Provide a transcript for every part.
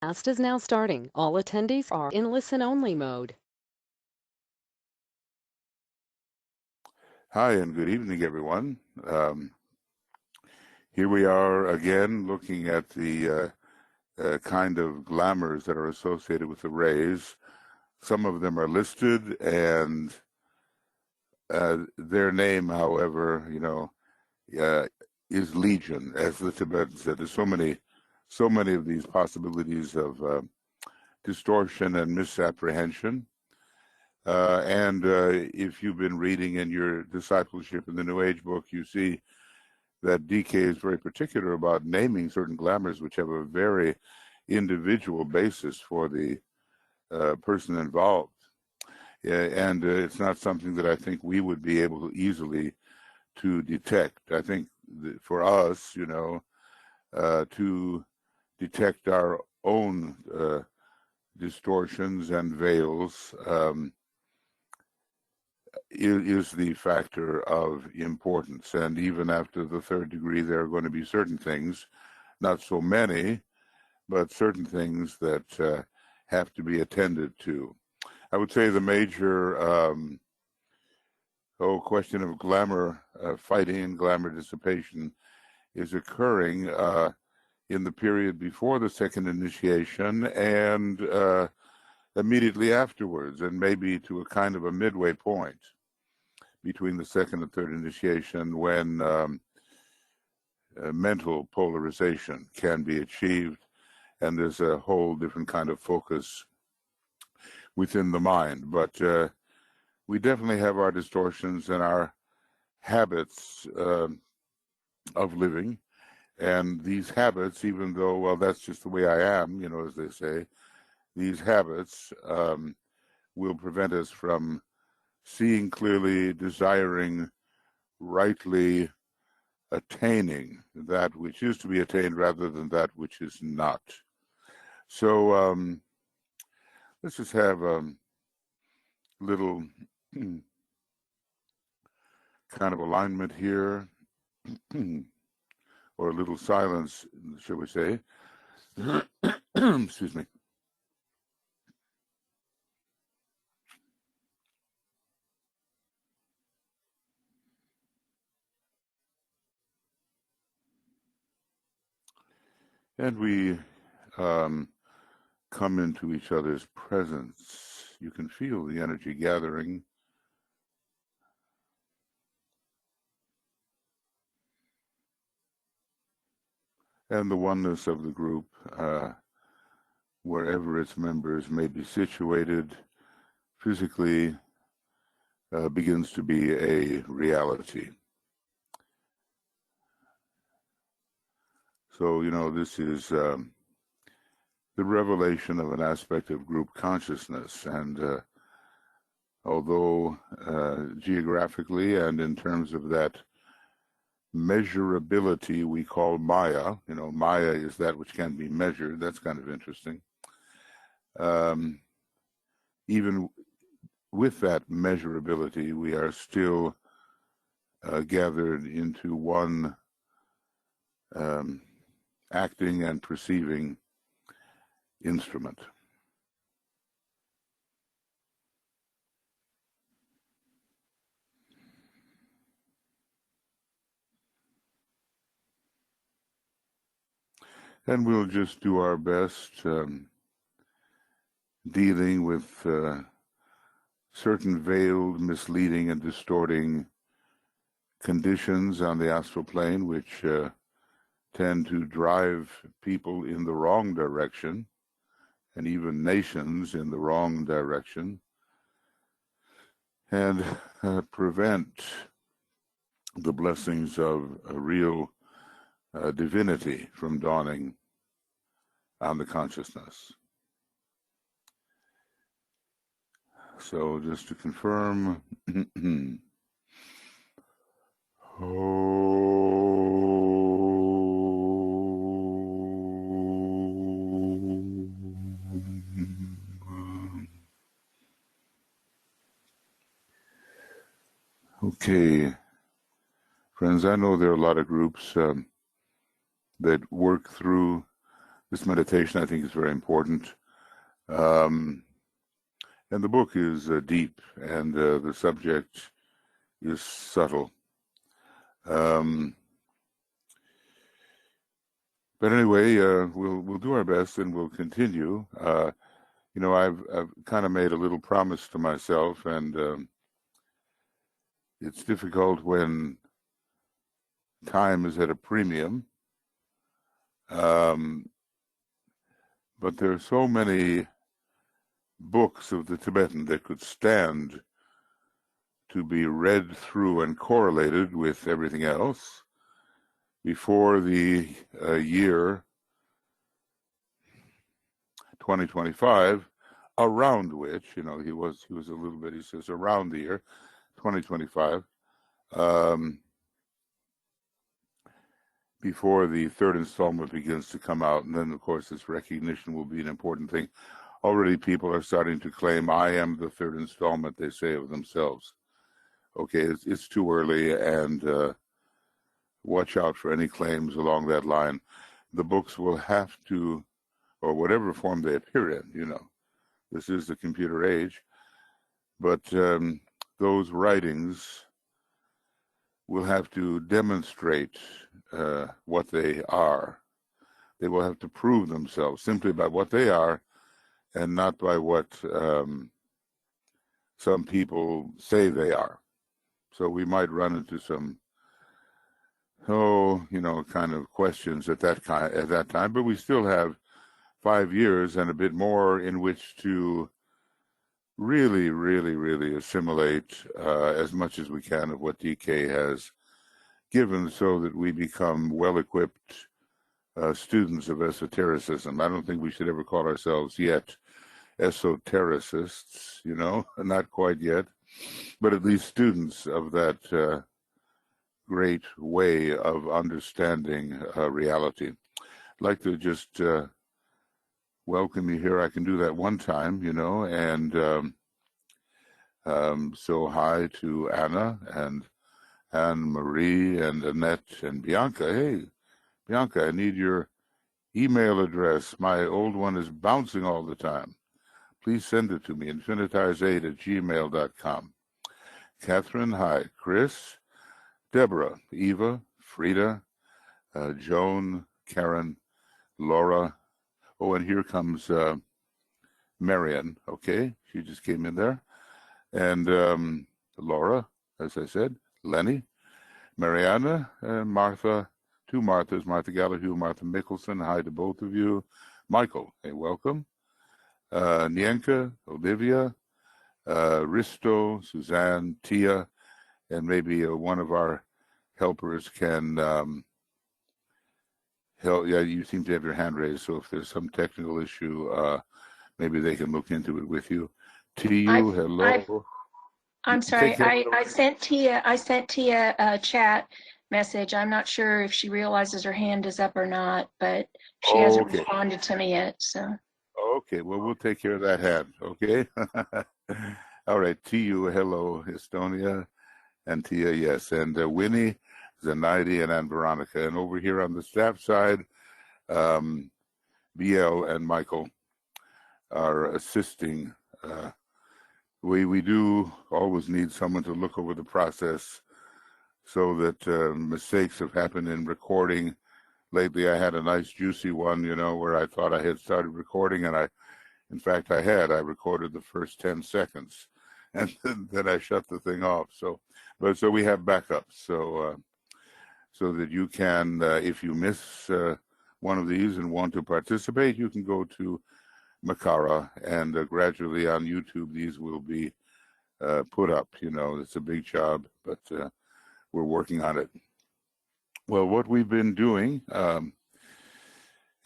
Cast is now starting. All attendees are in listen-only mode. Hi, and good evening, everyone. Here we are again looking at the kind of glamours that are associated with the rays. Some of them are listed, and their name, however, is legion, as the Tibetans said. There's so many of these possibilities of distortion and misapprehension. And if you've been reading in your discipleship in the New Age book, you see that DK is very particular about naming certain glamours which have a very individual basis for the person involved. And it's not something that I think we would be able to easily to detect. I think for us, to detect our own distortions and veils is the factor of importance. And even after the third degree, there are going to be certain things, not so many, but certain things that have to be attended to. I would say the major question of glamour fighting, glamour dissipation is occurring in the period before the second initiation and immediately afterwards, and maybe to a kind of a midway point between the second and third initiation, when mental polarization can be achieved, and there's a whole different kind of focus within the mind. But we definitely have our distortions and our habits of living, and these habits, even though, well, that's just the way I am, as they say, these habits will prevent us from seeing clearly, desiring, rightly, attaining that which is to be attained rather than that which is not. So let's just have a little kind of alignment here, or a little silence, shall we say. Excuse me. And we come into each other's presence. You can feel the energy gathering. And the oneness of the group, wherever its members may be situated physically, begins to be a reality. So, this is the revelation of an aspect of group consciousness. And although geographically and in terms of that measurability we call Maya, Maya is that which can be measured. That's kind of interesting. Even with that measurability, we are still gathered into one acting and perceiving instrument. And we'll just do our best dealing with certain veiled, misleading, and distorting conditions on the astral plane, which tend to drive people in the wrong direction, and even nations in the wrong direction, and prevent the blessings of a real divinity from dawning on the consciousness. So just to confirm, okay, friends, I know there are a lot of groups that work through this meditation, I think, is very important. And the book is deep, and the subject is subtle. But anyway, we'll do our best, and we'll continue. I've kind of made a little promise to myself, and it's difficult when time is at a premium. But there are so many books of the Tibetan that could stand to be read through and correlated with everything else before the year 2025, around which, he was a little bit, he says, around the year 2025, before the third installment begins to come out. And then, of course, this recognition will be an important thing. Already people are starting to claim, I am the third installment, they say of themselves. Okay, it's too early, and watch out for any claims along that line. The books will have to, or whatever form they appear in, this is the computer age, but those writings will have to demonstrate what they are. They will have to prove themselves simply by what they are, and not by what some people say they are. So we might run into some, kind of questions at that time, but we still have 5 years and a bit more in which to really, really, really assimilate as much as we can of what DK has given, so that we become well-equipped students of esotericism. I don't think we should ever call ourselves yet esotericists, not quite yet, but at least students of that great way of understanding reality. I'd like to just welcome you here. I can do that one time, and so hi to Anna and Anne-Marie and Annette and Bianca. Hey, Bianca, I need your email address. My old one is bouncing all the time. Please send it to me, infinitize8@gmail.com. Catherine, hi. Chris, Deborah, Eva, Frida, Joan, Karen, Laura. Oh, and here comes Marion. Okay, she just came in there. And Laura, as I said, Lenny, Mariana, and Martha, two Marthas, Martha Gallagher, Martha Mickelson. Hi to both of you. Michael, hey, welcome. Nienka, Olivia, Risto, Suzanne, Tia, and maybe one of our helpers can help. Yeah, you seem to have your hand raised, so if there's some technical issue, maybe they can look into it with you. TU, hello. I'm sorry, I sent Tia a chat message. I'm not sure if she realizes her hand is up or not, but she hasn't responded to me yet, so. Okay, well, we'll take care of that hand, okay? All right, TU, hello, Estonia, and Tia, yes, and Winnie, Zenaidi, and Ann Veronica. And over here on the staff side, BL and Michael are assisting. We do always need someone to look over the process, so that mistakes have happened in recording. Lately, I had a nice juicy one, where I thought I had started recording, and in fact, I recorded the first 10 seconds, and then I shut the thing off. So we have backups, so that you can, if you miss one of these and want to participate, you can go to Makara, and gradually on YouTube, these will be put up. It's a big job, but we're working on it. Well, what we've been doing, and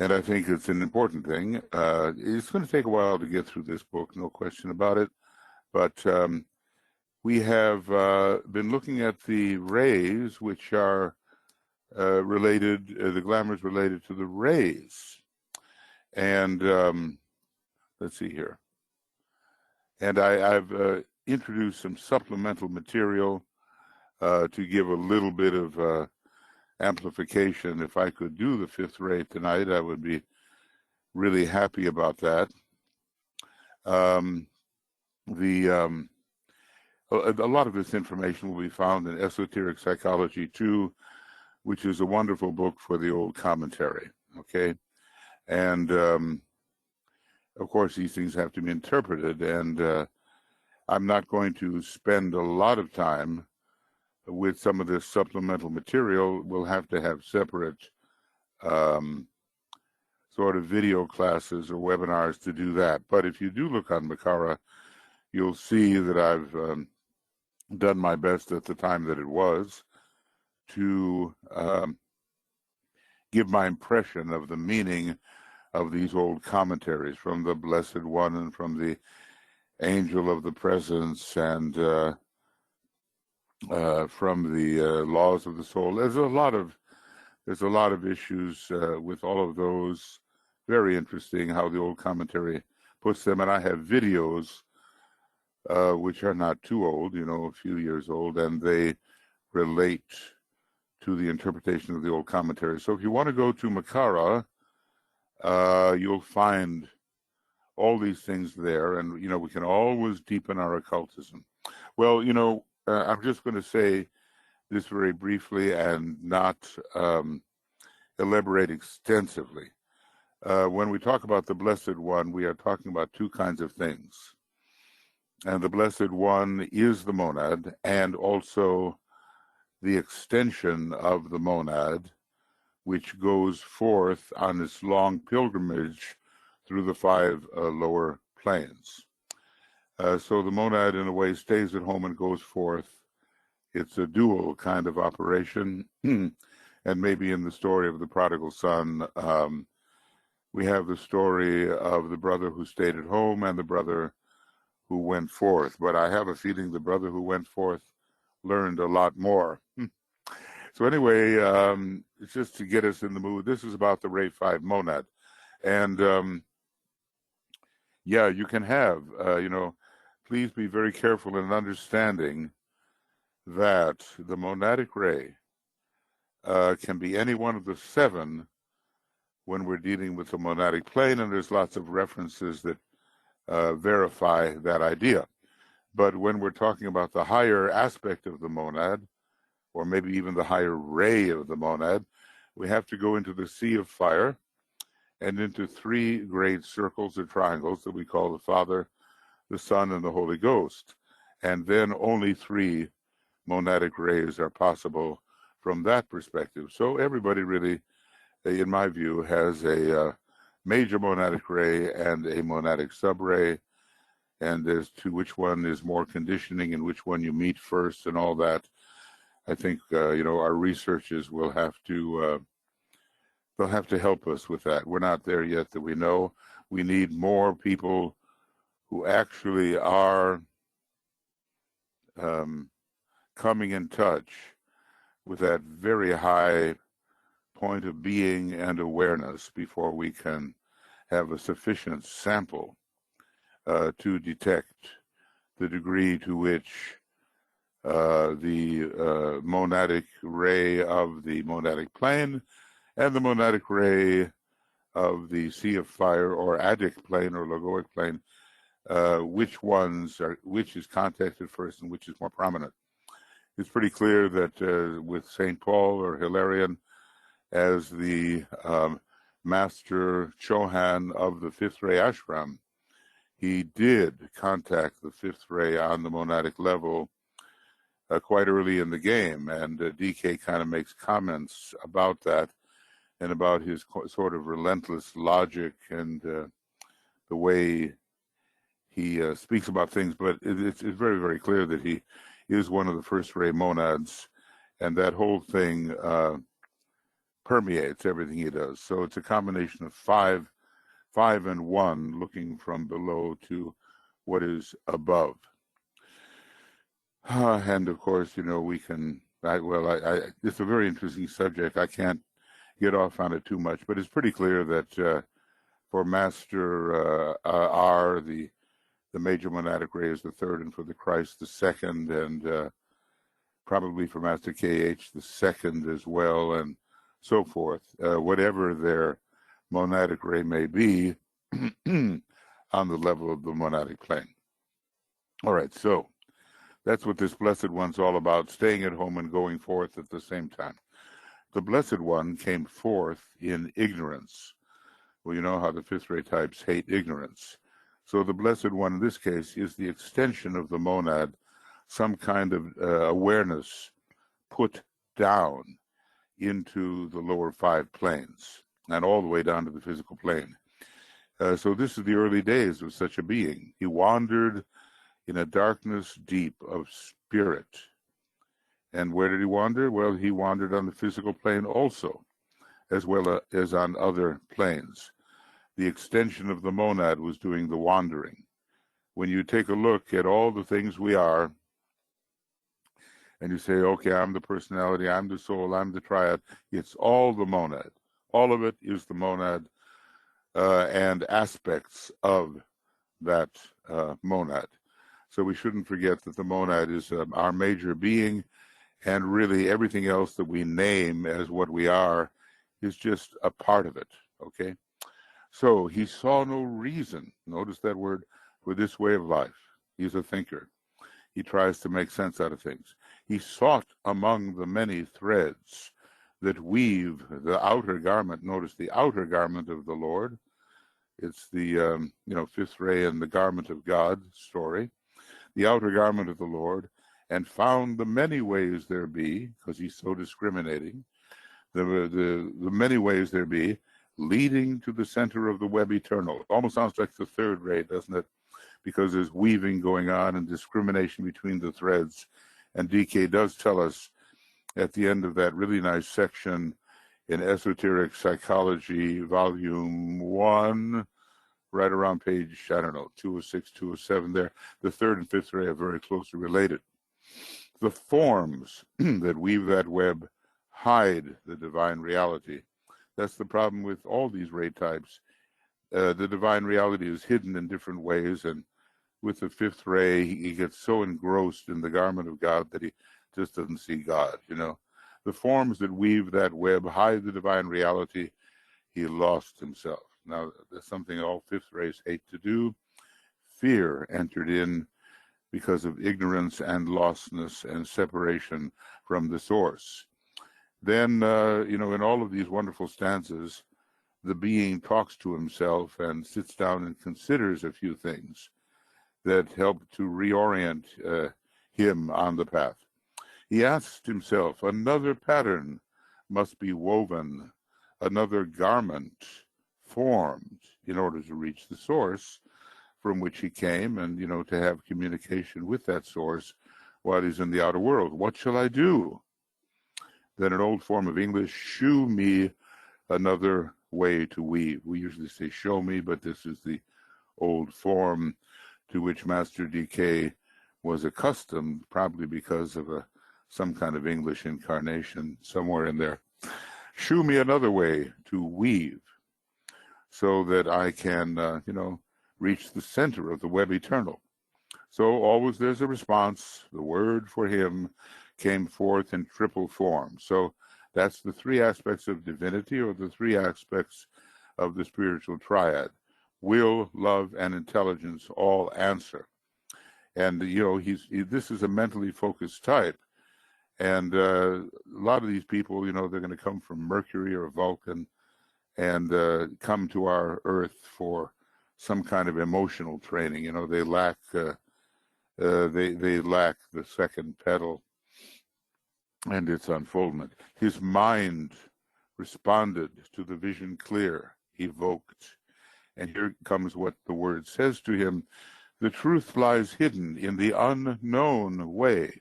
I think it's an important thing, it's going to take a while to get through this book, no question about it, but we have been looking at the rays, which are related, the glamours related to the rays. And let's see here. And I've introduced some supplemental material to give a little bit of amplification. If I could do the fifth ray tonight, I would be really happy about that. A lot of this information will be found in Esoteric Psychology 2, which is a wonderful book for the old commentary, okay? And, of course, these things have to be interpreted, and I'm not going to spend a lot of time with some of this supplemental material. We'll have to have separate sort of video classes or webinars to do that. But if you do look on Makara, you'll see that I've done my best at the time that it was to give my impression of the meaning of these old commentaries from the Blessed One and from the Angel of the Presence and from the Laws of the Soul. There's a lot of issues with all of those. Very interesting how the old commentary puts them, and I have videos which are not too old, a few years old, and they relate to the interpretation of the old commentary. So if you want to go to Makara, you'll find all these things there, and we can always deepen our occultism. Well, I'm just going to say this very briefly and not elaborate extensively. When we talk about the Blessed One, we are talking about two kinds of things. And the Blessed One is the monad and also the extension of the monad, which goes forth on its long pilgrimage through the five lower planes. So the monad, in a way, stays at home and goes forth. It's a dual kind of operation. And maybe in the story of the prodigal son, we have the story of the brother who stayed at home and the brother who went forth. But I have a feeling the brother who went forth learned a lot more. So anyway, it's just to get us in the mood. This is about the Ray 5 monad. And yeah, you can have, please be very careful in understanding that the monadic ray can be any one of the seven when we're dealing with the monadic plane, and there's lots of references that verify that idea. But when we're talking about the higher aspect of the monad, or maybe even the higher ray of the monad, we have to go into the sea of fire and into three great circles or triangles that we call the Father, the Son, and the Holy Ghost. And then only three monadic rays are possible from that perspective. So everybody really, in my view, has a major monadic ray and a monadic subray, and as to which one is more conditioning and which one you meet first and all that, I think our researchers will have to they'll have to help us with that. We're not there yet that we know. We need more people who actually are coming in touch with that very high point of being and awareness before we can have a sufficient sample to detect the degree to which the monadic ray of the monadic plane and the monadic ray of the sea of fire or adic plane or logoic plane, which is contacted first and which is more prominent. It's pretty clear that with St. Paul or Hilarion as the master Chohan of the fifth ray ashram, he did contact the fifth ray on the monadic level quite early in the game, and DK kind of makes comments about that and about his sort of relentless logic and the way he speaks about things. But it's very, very clear that he is one of the first ray monads, and that whole thing permeates everything he does. So it's a combination of five and one, looking from below to what is above. And of course, we can, it's a very interesting subject. I can't get off on it too much, but it's pretty clear that for Master R, the major monadic ray is the third, and for the Christ, the second, and probably for Master KH, the second as well, and so forth. Whatever their monadic ray may be on the level of the monadic plane. All right, so that's what this Blessed One's all about, staying at home and going forth at the same time. The Blessed One came forth in ignorance. Well, you know how the fifth ray types hate ignorance. So the Blessed One in this case is the extension of the monad, some kind of awareness put down into the lower five planes and all the way down to the physical plane. So this is the early days of such a being. He wandered in a darkness deep of spirit. And where did he wander? Well, he wandered on the physical plane also, as well as on other planes. The extension of the monad was doing the wandering. When you take a look at all the things we are, and you say, okay, I'm the personality, I'm the soul, I'm the triad, it's all the monad. All of it is the monad and aspects of that monad. So we shouldn't forget that the monad is our major being, and really everything else that we name as what we are is just a part of it, okay? So he saw no reason, notice that word, for this way of life. He's a thinker. He tries to make sense out of things. He sought among the many threads that weave the outer garment. Notice the outer garment of the Lord. It's the fifth ray and the garment of God story. The outer garment of the Lord, and found the many ways there be, because he's so discriminating, the many ways there be, leading to the center of the web eternal. It almost sounds like the third ray, doesn't it? Because there's weaving going on and discrimination between the threads. And DK does tell us at the end of that really nice section in Esoteric Psychology, Volume 1, right around page, 206, 207 there. The third and fifth ray are very closely related. The forms that weave that web hide the divine reality. That's the problem with all these ray types. The divine reality is hidden in different ways, and with the fifth ray, he gets so engrossed in the garment of God that he just doesn't see God, The forms that weave that web hide the divine reality. He lost himself. Now, that's something all fifth rays hate to do. Fear entered in because of ignorance and lostness and separation from the source. Then, in all of these wonderful stanzas, the being talks to himself and sits down and considers a few things that help to reorient him on the path. He asked himself, another pattern must be woven, another garment formed in order to reach the source from which he came and, to have communication with that source while he's in the outer world. What shall I do? Then an old form of English, shew me another way to weave. We usually say show me, but this is the old form to which Master DK was accustomed, probably because of some kind of English incarnation somewhere in there. Shew me another way to weave so that I can, reach the center of the web eternal. So always there's a response. The word for him came forth in triple form. So that's the three aspects of divinity, or the three aspects of the spiritual triad. Will, love, and intelligence all answer. And, this is a mentally focused type. And a lot of these people, they're going to come from Mercury or Vulcan and come to our Earth for some kind of emotional training. They lack they lack the second pedal and its unfoldment. His mind responded to the vision clear, evoked. And here comes what the word says to him. The truth lies hidden in the unknown way.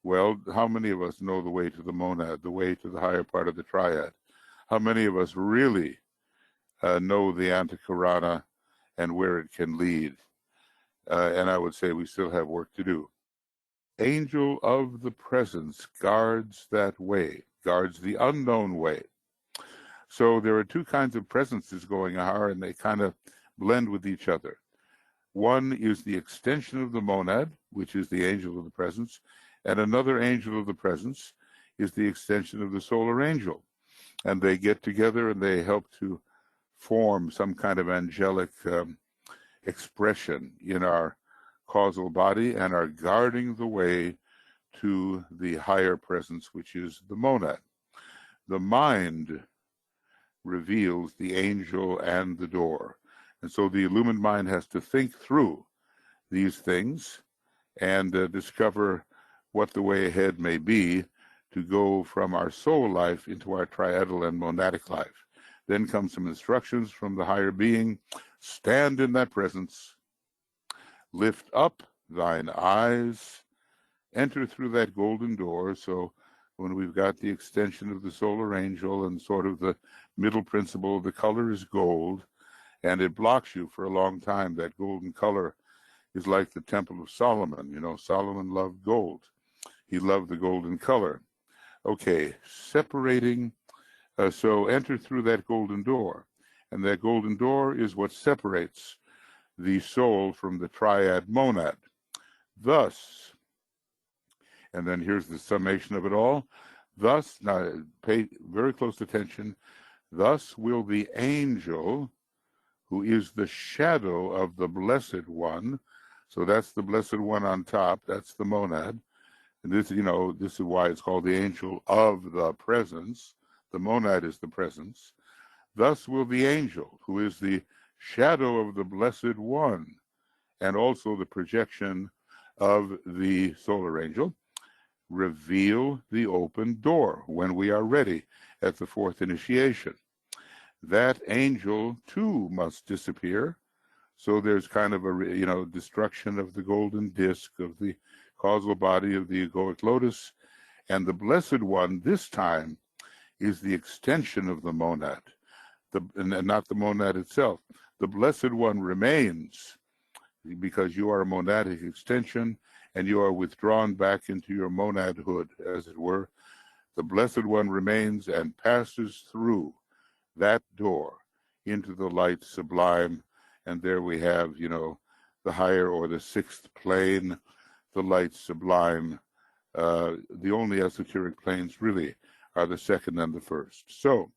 Well, how many of us know the way to the monad, the way to the higher part of the triad? How many of us really know the Antakarana and where it can lead? And I would say we still have work to do. Angel of the presence guards that way, guards the unknown way. So there are two kinds of presences going on, and they kind of blend with each other. One is the extension of the monad, which is the angel of the presence, and another angel of the presence is the extension of the solar angel. And they get together and they help to form some kind of angelic expression in our causal body and are guarding the way to the higher presence, which is the monad. The mind reveals the angel and the door. And so the illumined mind has to think through these things and discover what the way ahead may be to go from our soul life into our triadal and monadic life. Then come some instructions from the higher being. Stand in that presence, lift up thine eyes, enter through that golden door. So when we've got the extension of the solar angel and sort of the middle principle, the color is gold, and it blocks you for a long time. That golden color is like the Temple of Solomon. You know, Solomon loved gold. He loved the golden color. Okay, separating. So enter through that golden door. And that golden door is what separates the soul from the triad monad. Thus, and then here's the summation of it all. Thus, now pay very close attention, thus will the angel, who is the shadow of the Blessed One, so that's the Blessed One on top, that's the monad. And this, you know, this is why it's called the angel of the presence. The monad is the presence. Thus will the angel, who is the shadow of the Blessed One, and also the projection of the solar angel, reveal the open door when we are ready at the fourth initiation. That angel too must disappear. So there's kind of a, you know, destruction of the golden disk of the causal body of the egoic lotus. And the Blessed One this time is the extension of the monad, and not the monad itself. The Blessed One remains because you are a monadic extension and you are withdrawn back into your monadhood, as it were. The Blessed One remains and passes through that door into the light sublime. And there we have, you know, the higher or the sixth plane, the light sublime. The only esoteric planes really are the second and the first. So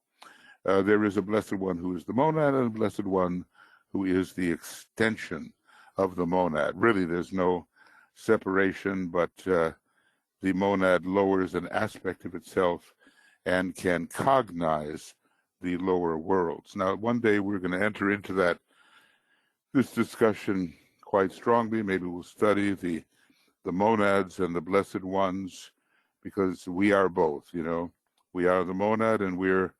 there is a Blessed One who is the monad and a Blessed One who is the extension of the monad. Really, there's no separation, but the monad lowers an aspect of itself and can cognize the lower worlds. Now, one day we're going to enter into this discussion quite strongly. Maybe we'll study the monads and the Blessed Ones, because we are both, you know. We are the monad and we're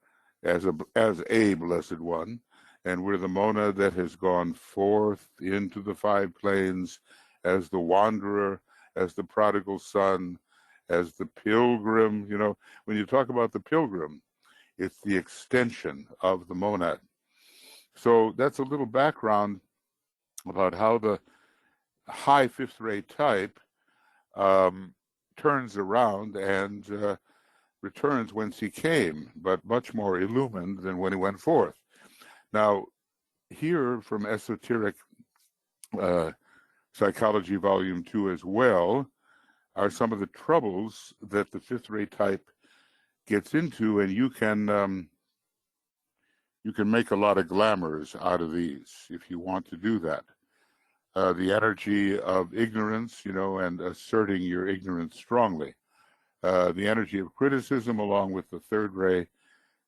as a Blessed One, and we're the monad that has gone forth into the five planes as the wanderer, as the prodigal son, as the pilgrim. You know, when you talk about the pilgrim, it's the extension of the monad. So that's a little background about how the high fifth ray type turns around and returns whence he came, but much more illumined than when he went forth. Now, here from Esoteric Psychology Volume 2 as well are some of the troubles that the fifth ray type gets into, and you can make a lot of glamours out of these if you want to do that. The energy of ignorance, you know, and asserting your ignorance strongly. The energy of criticism, along with the third ray,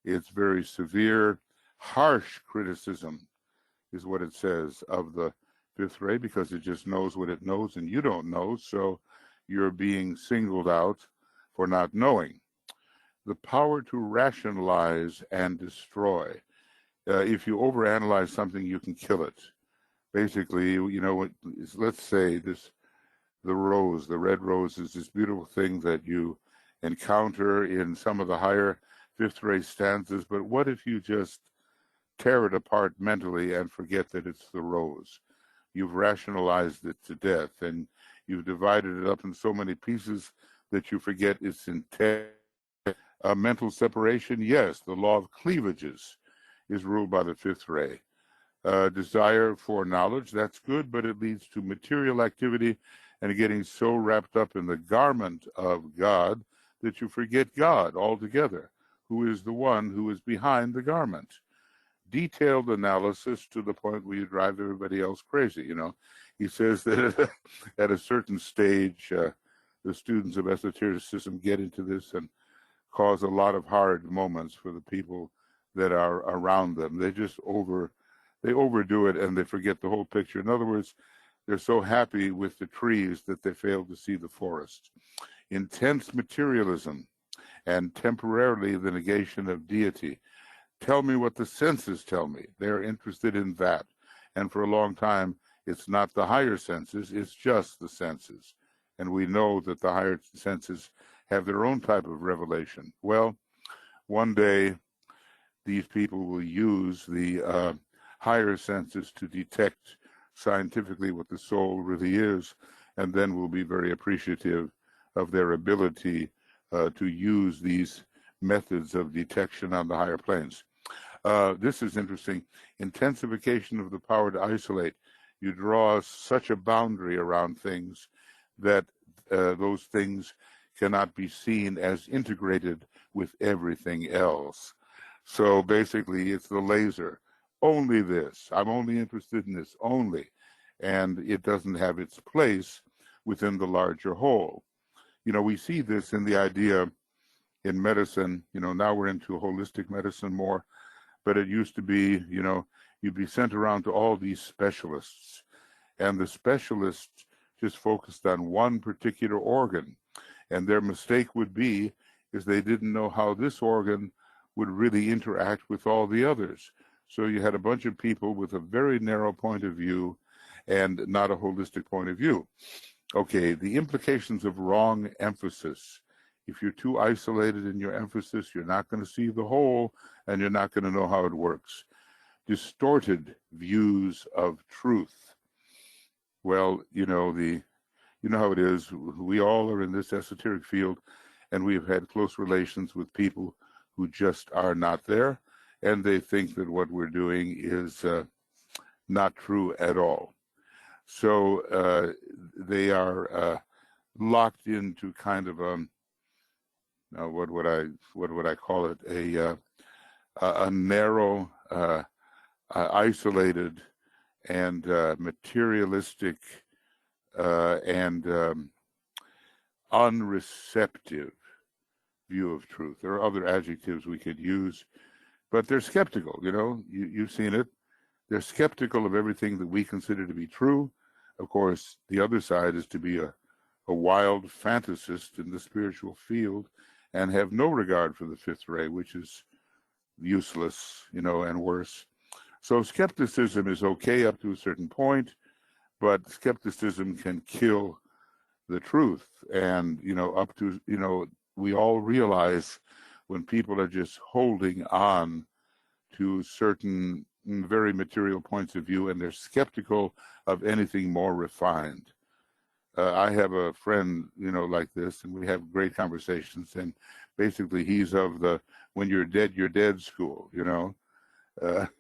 it's very severe. Harsh criticism is what it says of the fifth ray, because it just knows what it knows and you don't know, so you're being singled out for not knowing. The power to rationalize and destroy. If you overanalyze something, you can kill it. Basically, you know, let's say the rose, the red rose, is this beautiful thing that you encounter in some of the higher fifth ray stanzas, but what if you just tear it apart mentally and forget that it's the rose? You've rationalized it to death, and you've divided it up in so many pieces that you forget its intent. Mental separation, yes, the law of cleavages is ruled by the fifth ray. Desire for knowledge, that's good, but it leads to material activity and getting so wrapped up in the garment of God that you forget God altogether, who is the one who is behind the garment. detailed analysis to the point where you drive everybody else crazy. He says that at a certain stage, the students of esotericism get into this and cause a lot of hard moments for the people that are around them. They overdo it and they forget the whole picture. In other words, they're so happy with the trees that they fail to see the forest. Intense materialism and temporarily the negation of deity. Tell me what the senses tell me. They're interested in that. And for a long time, it's not the higher senses, it's just the senses. And we know that the higher senses have their own type of revelation. Well, one day, these people will use the higher senses to detect scientifically what the soul really is, and then we'll be very appreciative of their ability to use these methods of detection on the higher planes. This is interesting. Intensification of the power to isolate. You draw such a boundary around things that those things cannot be seen as integrated with everything else. So basically, it's the laser. Only this. I'm only interested in this, only. And it doesn't have its place within the larger whole. We see this in the idea in medicine. Now we're into holistic medicine more, but it used to be, you'd be sent around to all these specialists, and the specialists just focused on one particular organ. And their mistake would be is they didn't know how this organ would really interact with all the others. So you had a bunch of people with a very narrow point of view and not a holistic point of view. Okay, the implications of wrong emphasis. If you're too isolated in your emphasis, you're not going to see the whole, and you're not going to know how it works. Distorted views of truth. Well, you know how it is. We all are in this esoteric field, and we've had close relations with people who just are not there, and they think that what we're doing is not true at all. So they are locked into kind of what would I call it, a narrow, isolated, and materialistic and unreceptive view of truth. There are other adjectives we could use, but they're skeptical. You've seen it. They're skeptical of everything that we consider to be true. Of course, the other side is to be a wild fantasist in the spiritual field and have no regard for the fifth ray, which is useless, and worse. So skepticism is okay up to a certain point, but skepticism can kill the truth. And, up to, we all realize when people are just holding on to certain very material points of view and they're skeptical of anything more refined. I have a friend, like this, and we have great conversations. And basically, he's of the when you're dead school.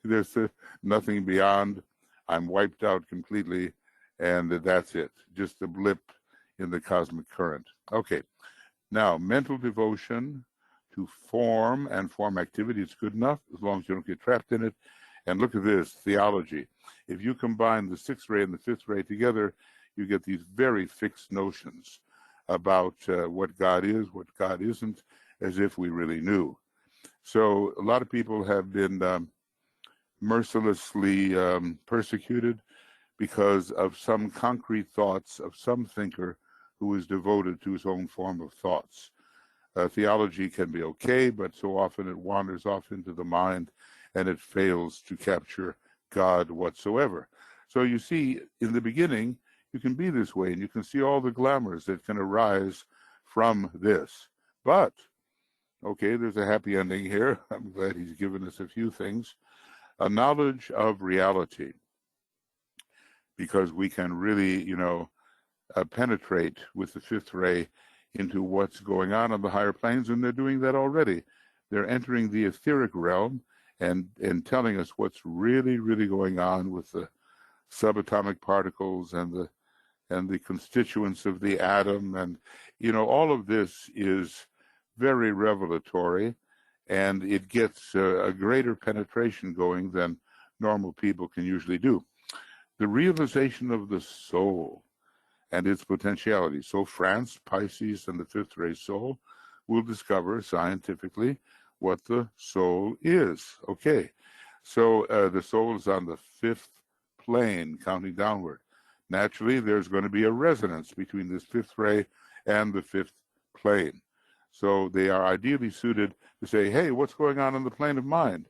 There's nothing beyond. I'm wiped out completely, and that's it. Just a blip in the cosmic current. Okay, now mental devotion to form and form activity is good enough as long as you don't get trapped in it. And look at this, theology. If you combine the sixth ray and the fifth ray together, you get these very fixed notions about what God is, what God isn't, as if we really knew. So a lot of people have been mercilessly persecuted because of some concrete thoughts of some thinker who is devoted to his own form of thoughts. Theology can be okay, but so often it wanders off into the mind and it fails to capture God whatsoever. So you see, in the beginning, you can be this way, and you can see all the glamours that can arise from this. But, okay, there's a happy ending here. I'm glad he's given us a few things. A knowledge of reality, because we can really, penetrate with the fifth ray into what's going on the higher planes, and they're doing that already. They're entering the etheric realm and telling us what's really, really going on with the subatomic particles and the constituents of the atom. And, all of this is very revelatory. and it gets a greater penetration going than normal people can usually do. The realization of the soul and its potentiality. So France, Pisces, and the fifth ray soul will discover scientifically what the soul is. Okay, so the soul is on the fifth plane, counting downward. Naturally, there's going to be a resonance between this fifth ray and the fifth plane. So they are ideally suited to say, hey, what's going on the plane of mind?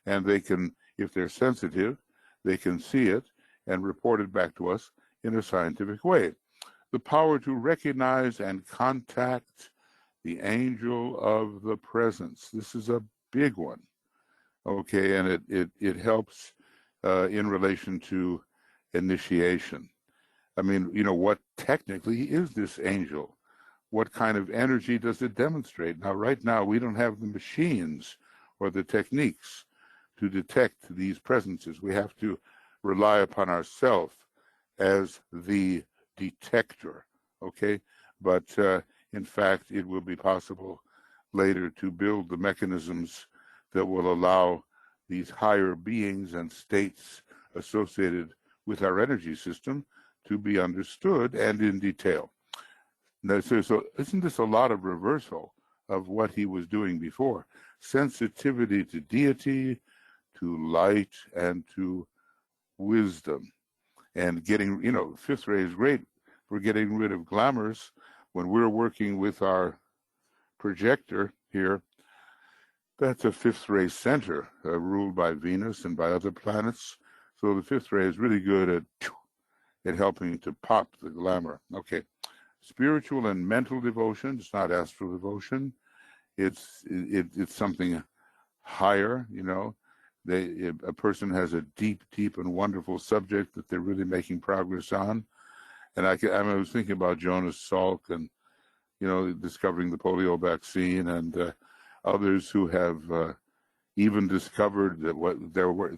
And they can, if they're sensitive, they can see it and report it back to us in a scientific way. The power to recognize and contact the angel of the presence. This is a big one. Okay, and it helps in relation to initiation. I mean, you know, what technically is this angel? What kind of energy does it demonstrate? Now, right now, we don't have the machines or the techniques to detect these presences. We have to rely upon ourselves as the detector, okay? But in fact, it will be possible later to build the mechanisms that will allow these higher beings and states associated with our energy system to be understood and in detail. Now, so isn't this a lot of reversal of what he was doing before? Sensitivity to deity, to light, and to wisdom. And getting, you know, fifth ray is great for getting rid of glamours. When we're working with our projector here, that's a fifth ray center ruled by Venus and by other planets. So the fifth ray is really good at helping to pop the glamour. Okay. Spiritual and mental devotion. It's not astral devotion. It's something higher, you know. A person has a deep and wonderful subject that they're really making progress on. And I was thinking about Jonas Salk and, you know, discovering the polio vaccine, and others who have even discovered that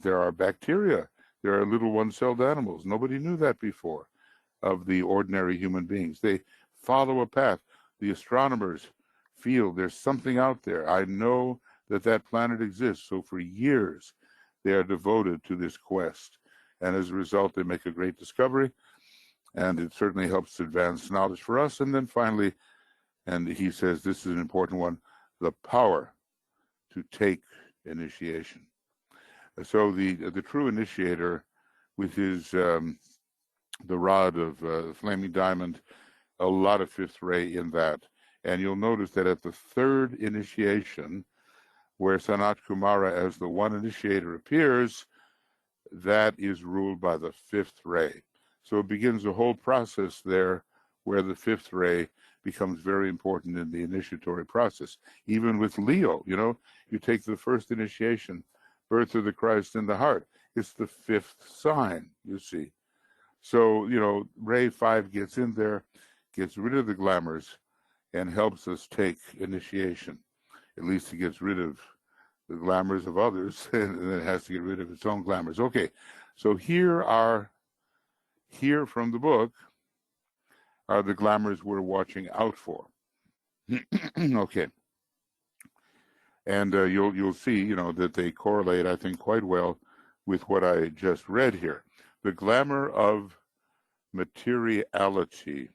there are bacteria. There are little one-celled animals. Nobody knew that before of the ordinary human beings. They follow a path. The astronomers feel there's something out there. I know that planet exists. So for years, they are devoted to this quest. And as a result, they make a great discovery. And it certainly helps advance knowledge for us. And then finally, and he says this is an important one, the power to take initiation. So the true initiator with his the rod of flaming diamond, a lot of fifth ray in that. And you'll notice that at the third initiation, where Sanat Kumara as the one initiator appears, that is ruled by the fifth ray. So it begins a whole process there where the fifth ray becomes very important in the initiatory process. Even with Leo, you know, you take the first initiation, birth of the Christ in the heart. It's the fifth sign, you see. So, you know, ray 5 gets in there, gets rid of the glamours, and helps us take initiation. At least it gets rid of the glamours of others, and then it has to get rid of its own glamours. Okay, so here from the book are the glamours we're watching out for. Okay, and you'll see, you know, that they correlate, I think, quite well with what I just read here. The glamour of materiality,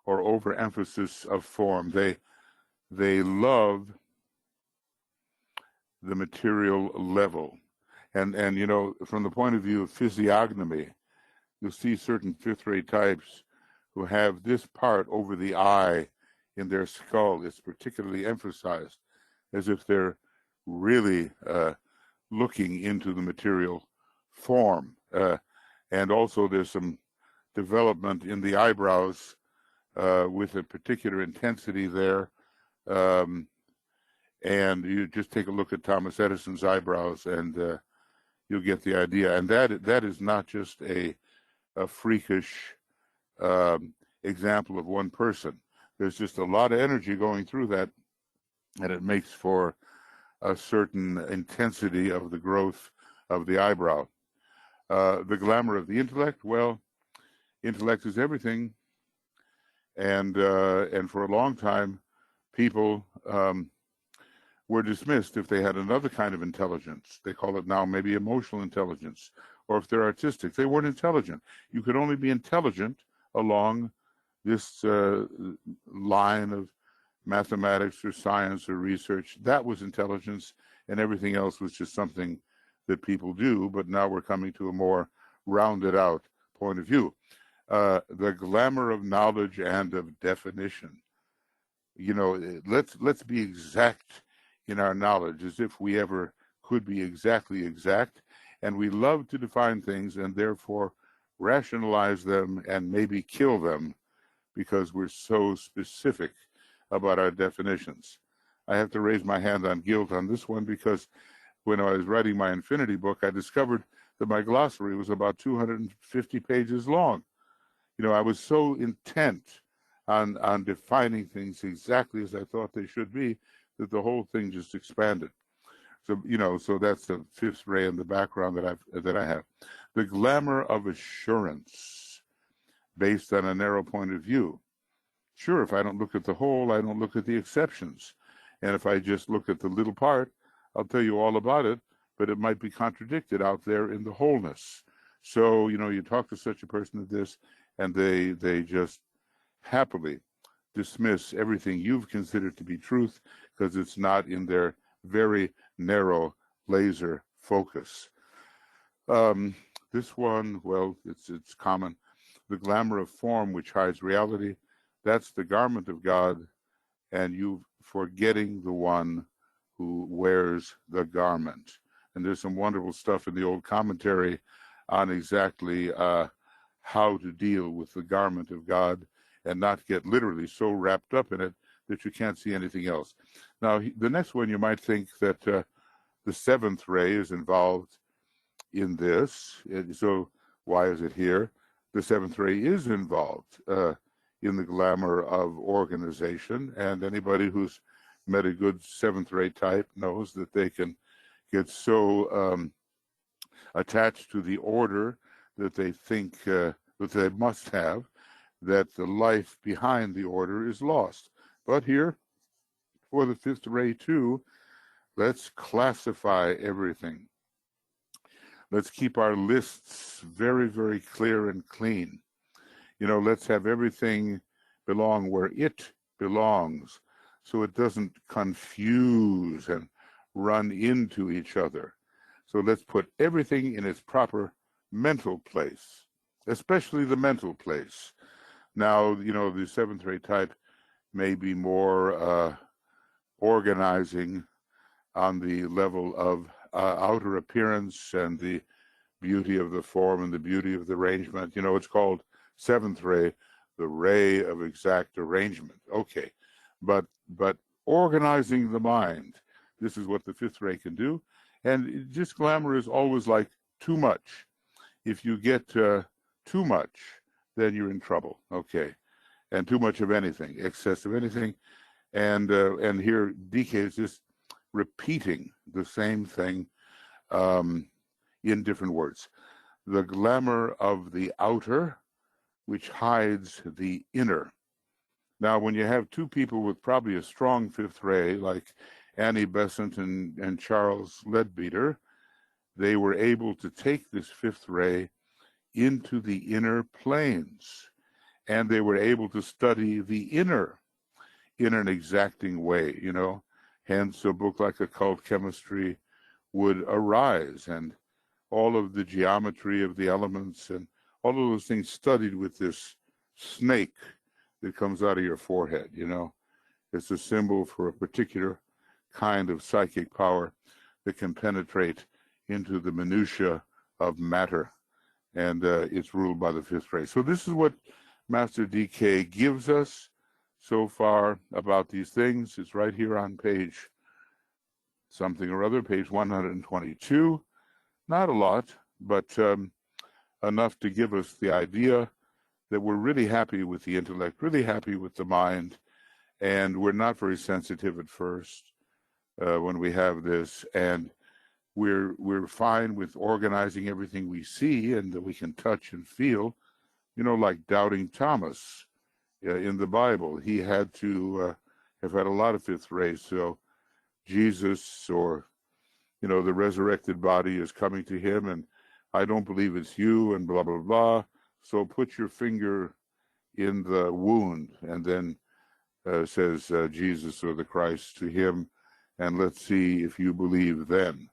or overemphasis of form. They love the material level. And you know, from the point of view of physiognomy, you'll see certain fifth ray types who have this part over the eye in their skull. It's particularly emphasized, as if they're really looking into the material form. And also there's some development in the eyebrows with a particular intensity there. And you just take a look at Thomas Edison's eyebrows and you'll get the idea. And that is not just a freakish example of one person. There's just a lot of energy going through that, and it makes for a certain intensity of the growth of the eyebrow. The glamour of the intellect, well, intellect is everything. And for a long time, people were dismissed if they had another kind of intelligence. They call it now maybe emotional intelligence, or if they're artistic. They weren't intelligent. You could only be intelligent along this line of mathematics or science or research. That was intelligence, and everything else was just something that people do. But now we're coming to a more rounded out point of view. The glamour of knowledge and of definition. You know, let's be exact in our knowledge, as if we ever could be exactly exact. And we love to define things and therefore rationalize them and maybe kill them because we're so specific about our definitions. I have to raise my hand on guilt on this one because when I was writing my infinity book, I discovered that my glossary was about 250 pages long. You know, I was so intent on defining things exactly as I thought they should be that the whole thing just expanded. So, you know, so that's the fifth ray in the background that I have. The glamour of assurance based on a narrow point of view. Sure, if I don't look at the whole, I don't look at the exceptions. And if I just look at the little part, I'll tell you all about it, but it might be contradicted out there in the wholeness. So, you know, you talk to such a person as this, and they just happily dismiss everything you've considered to be truth because it's not in their very narrow laser focus. This one, well, it's common. The glamour of form which hides reality, that's the garment of God, and you forgetting the one who wears the garment. And there's some wonderful stuff in the old commentary on exactly how to deal with the garment of God and not get literally so wrapped up in it that you can't see anything else. Now, the next one, you might think that the seventh ray is involved in this. So why is it here? The seventh ray is involved in the glamour of organization, and anybody who's met a good seventh ray type knows that they can get so attached to the order that they think that they must have, that the life behind the order is lost. But here, for the fifth ray too, let's classify everything. Let's keep our lists very, very clear and clean. You know, let's have everything belong where it belongs, so it doesn't confuse and run into each other. So let's put everything in its proper mental place, especially the mental place. Now, you know, the seventh ray type may be more organizing on the level of outer appearance and the beauty of the form and the beauty of the arrangement. You know, it's called seventh ray, the ray of exact arrangement. Okay, but organizing the mind, this is what the fifth ray can do. And just glamour is always like too much. If you get too much, then you're in trouble. Okay, and too much of anything, excess of anything, and here DK is just repeating the same thing in different words. The glamour of the outer, which hides the inner. Now, when you have two people with probably a strong fifth ray, like Annie Besant and Charles Leadbeater, they were able to take this fifth ray into the inner planes, and they were able to study the inner in an exacting way, you know. Hence, a book like Occult Chemistry would arise, and all of the geometry of the elements and all of those things studied with this snake that comes out of your forehead, you know. It's a symbol for a particular kind of psychic power that can penetrate into the minutiae of matter, and it's ruled by the fifth ray. So this is what Master DK gives us so far about these things. It's right here on page something or other, page 122. Not a lot, but enough to give us the idea that we're really happy with the intellect, really happy with the mind, and we're not very sensitive at first when we have this, and we're fine with organizing everything we see and that we can touch and feel, you know, like doubting Thomas in the Bible. He had to have had a lot of fifth rays, so Jesus or, the resurrected body is coming to him, and I don't believe it's you, and blah, blah, blah. So put your finger in the wound, and then says Jesus or the Christ to him, and let's see if you believe then.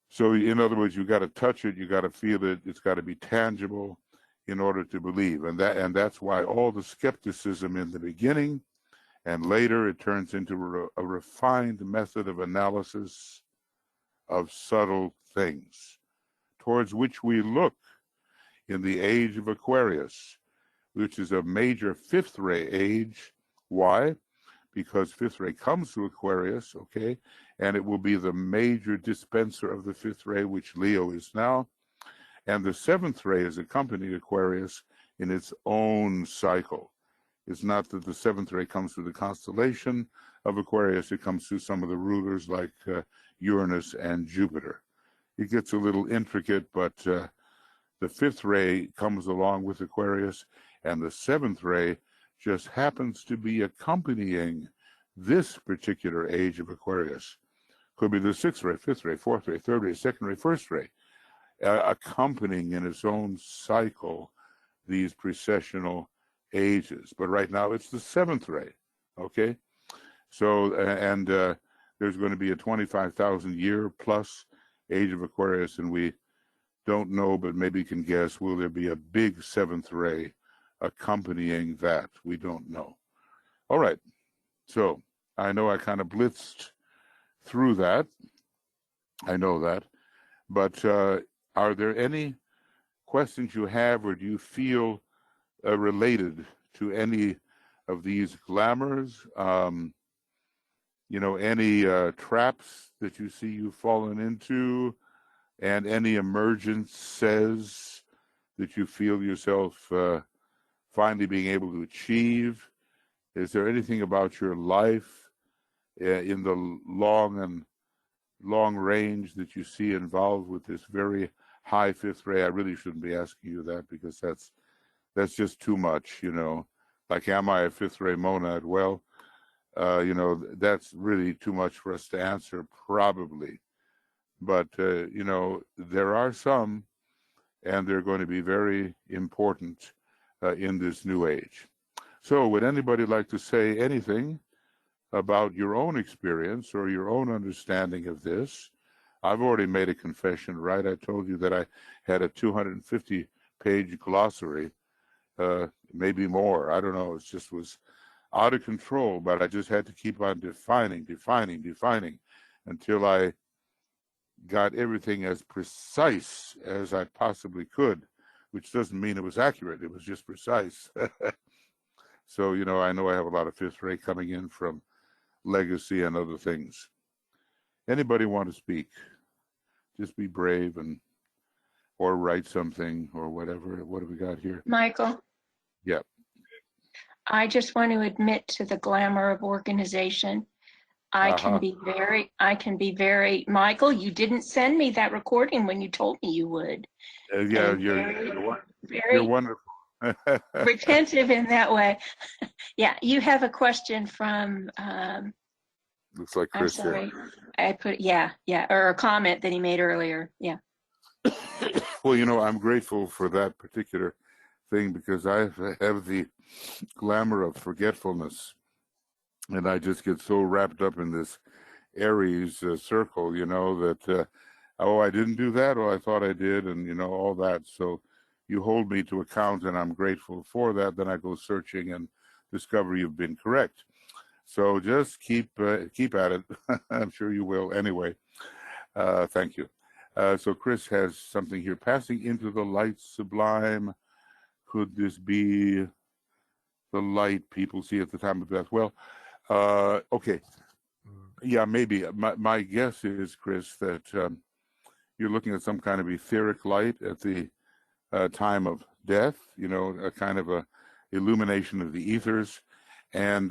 So in other words, you got to touch it, you got to feel it, it's got to be tangible in order to believe. And that's why all the skepticism in the beginning and later it turns into a refined method of analysis of subtle things, towards which we look in the age of Aquarius, which is a major fifth ray age. Why? Because fifth ray comes to Aquarius, okay, and it will be the major dispenser of the fifth ray, which Leo is now. And the seventh ray has accompanied Aquarius in its own cycle. It's not that the seventh ray comes through the constellation of Aquarius, it comes through some of the rulers like Uranus and Jupiter. It gets a little intricate, but the fifth ray comes along with Aquarius, and the seventh ray just happens to be accompanying this particular age of Aquarius. Could be the sixth ray, fifth ray, fourth ray, third ray, second ray, first ray, accompanying in its own cycle these precessional ages. But right now it's the seventh ray, okay? So, and there's going to be a 25,000 year plus age of Aquarius, and we don't know, but maybe can guess, will there be a big seventh ray accompanying that? We don't know. All right, so I know I kind of blitzed through that. I know that. But are there any questions you have, or do you feel related to any of these glamours? Any traps that you see you've fallen into, and any emergences that you feel yourself finally being able to achieve? Is there anything about your life in the long range that you see involved with this very high fifth ray? I really shouldn't be asking you that, because that's just too much, Like, am I a fifth ray monad? Well, that's really too much for us to answer, probably. But, there are some, and they're going to be very important in this new age. So would anybody like to say anything about your own experience or your own understanding of this? I've already made a confession, right? I told you that I had a 250-page glossary, maybe more. I don't know. It just was out of control, but I just had to keep on defining until I got everything as precise as I possibly could, which doesn't mean it was accurate. It was just precise. So, I know I have a lot of fifth ray coming in from legacy and other things. Anybody want to speak? Just be brave or write something or whatever. What have we got here? Michael? Yeah. I just want to admit to the glamour of organization. I can be very, Michael, you didn't send me that recording when you told me you would. Yeah, you're wonderful. Retentive in that way. Yeah, you have a question from looks like Chris. I'm sorry. I put or a comment that he made earlier. Yeah. Well, I'm grateful for that particular thing, because I have the glamour of forgetfulness, and I just get so wrapped up in this Aries circle, that I didn't do that, or I thought I did, and all that. So you hold me to account, and I'm grateful for that. Then I go searching and discover you've been correct. So just keep at it. I'm sure you will anyway. Thank you. So Chris has something here. Passing into the light sublime. Could this be the light people see at the time of death? Well, okay. Yeah, maybe. My guess is, Chris, that you're looking at some kind of etheric light at the time of death, a kind of a illumination of the ethers. And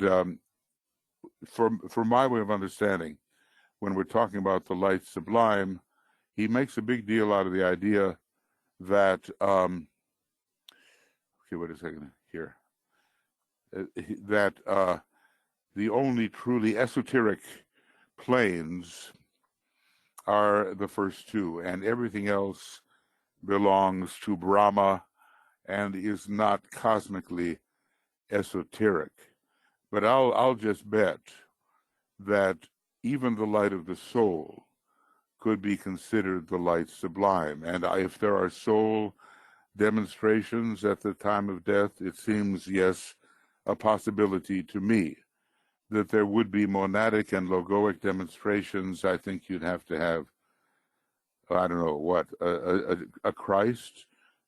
for my way of understanding, when we're talking about the light sublime, he makes a big deal out of the idea that, okay, wait a second here, that the only truly esoteric planes are the first two, and everything else belongs to Brahma and is not cosmically esoteric. But I'll just bet that even the light of the soul could be considered the light sublime. And if there are soul demonstrations at the time of death, it seems, yes, a possibility to me. That there would be monadic and logoic demonstrations. I think you'd have to have, I don't know what, a Christ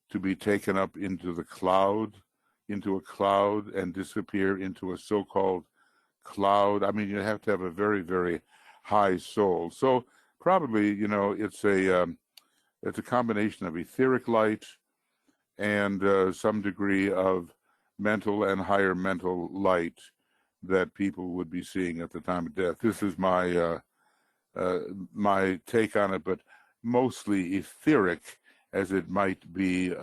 to be taken up into the cloud, into a cloud and disappear into a so-called cloud. I mean, you have to have a very, very high soul. So probably, you know, it's a combination of etheric light and some degree of mental and higher mental light that people would be seeing at the time of death. This is my my take on it, but mostly etheric, as it might be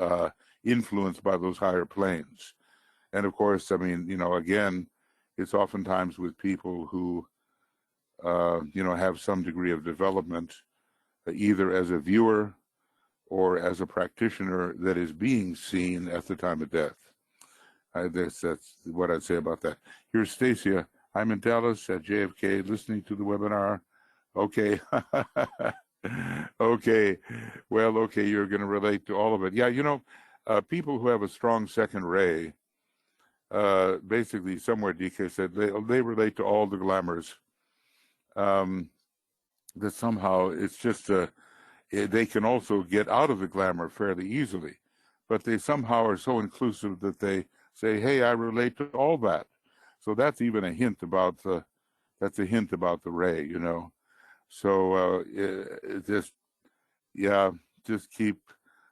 influenced by those higher planes. And of course, I mean, you know, again, it's oftentimes with people who, you know, have some degree of development, either as a viewer or as a practitioner that is being seen at the time of death. That's what I'd say about that. Here's Stacia. I'm in Dallas at JFK listening to the webinar. Okay. Okay. Well, okay, you're going to relate to all of it. Yeah, you know, people who have a strong second ray, basically somewhere DK said they relate to all the glamours. That somehow it's just they can also get out of the glamour fairly easily, but they somehow are so inclusive that they say, hey, I relate to all that. So that's even a hint about the ray, you know. So just keep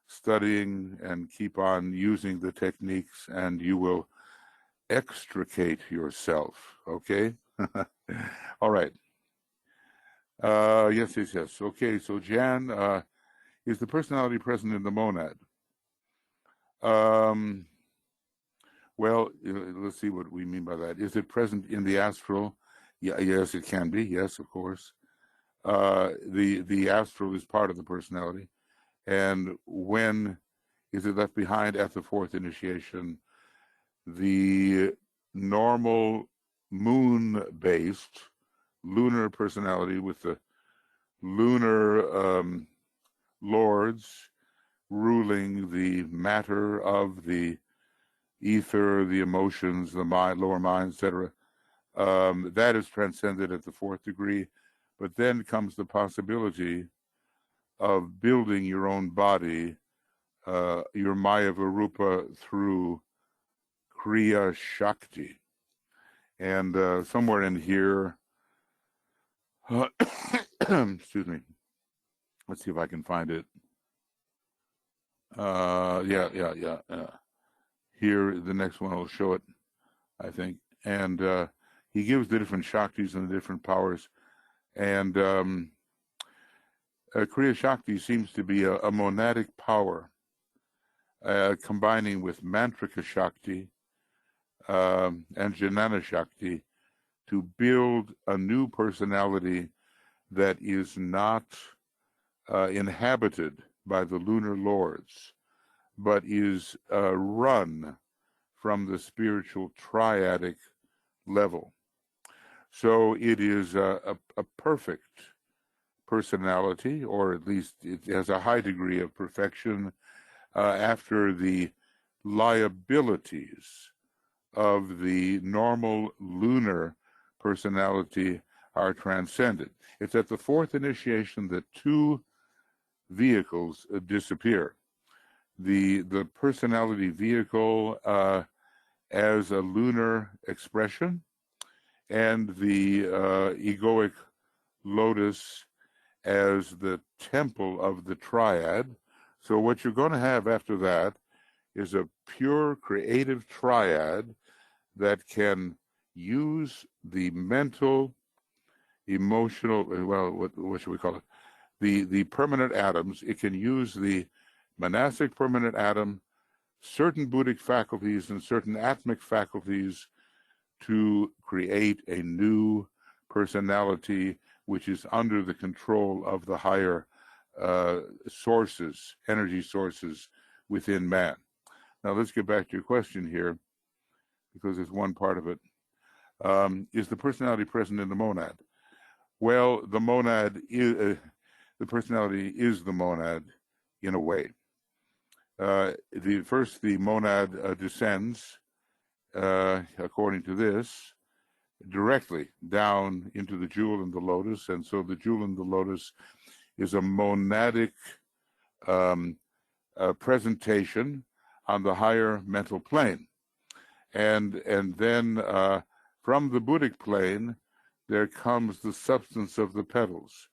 studying and keep on using the techniques, and you will extricate yourself. Okay. All right. Yes. Okay. So Jan, is the personality present in the monad? Well, let's see what we mean by that. Is it present in the astral? Yeah, yes, it can be. Yes, of course. The astral is part of the personality. And when is it left behind at the fourth initiation? The normal moon-based lunar personality with the lunar lords ruling the matter of the ether, the emotions, the mind, lower mind, etc. That is transcended at the fourth degree. But then comes the possibility of building your own body, your Maya Varupa, through Kriya Shakti. And somewhere in here, excuse me, let's see if I can find it. Here, the next one will show it, I think. And he gives the different Shaktis and the different powers. And Kriya Shakti seems to be a monadic power, combining with Mantrika Shakti and Jnana Shakti to build a new personality that is not inhabited by the lunar lords, but is run from the spiritual triadic level. So it is a perfect personality, or at least it has a high degree of perfection after the liabilities of the normal lunar personality are transcended. It's at the fourth initiation that two vehicles disappear. The personality vehicle as a lunar expression, and the egoic lotus as the temple of the triad. So what you're going to have after that is a pure creative triad that can use the mental, emotional, well, what should we call it? The permanent atoms. It can use the monastic permanent atom, certain Buddhic faculties and certain atmic faculties to create a new personality which is under the control of the higher sources, energy sources within man. Now let's get back to your question here, because it's one part of it. Is the personality present in the monad? Well, the monad is, the personality is the monad in a way. The monad descends, according to this, directly down into the jewel and the lotus, and so the jewel and the lotus is a monadic presentation on the higher mental plane, and then from the Buddhic plane there comes the substance of the petals,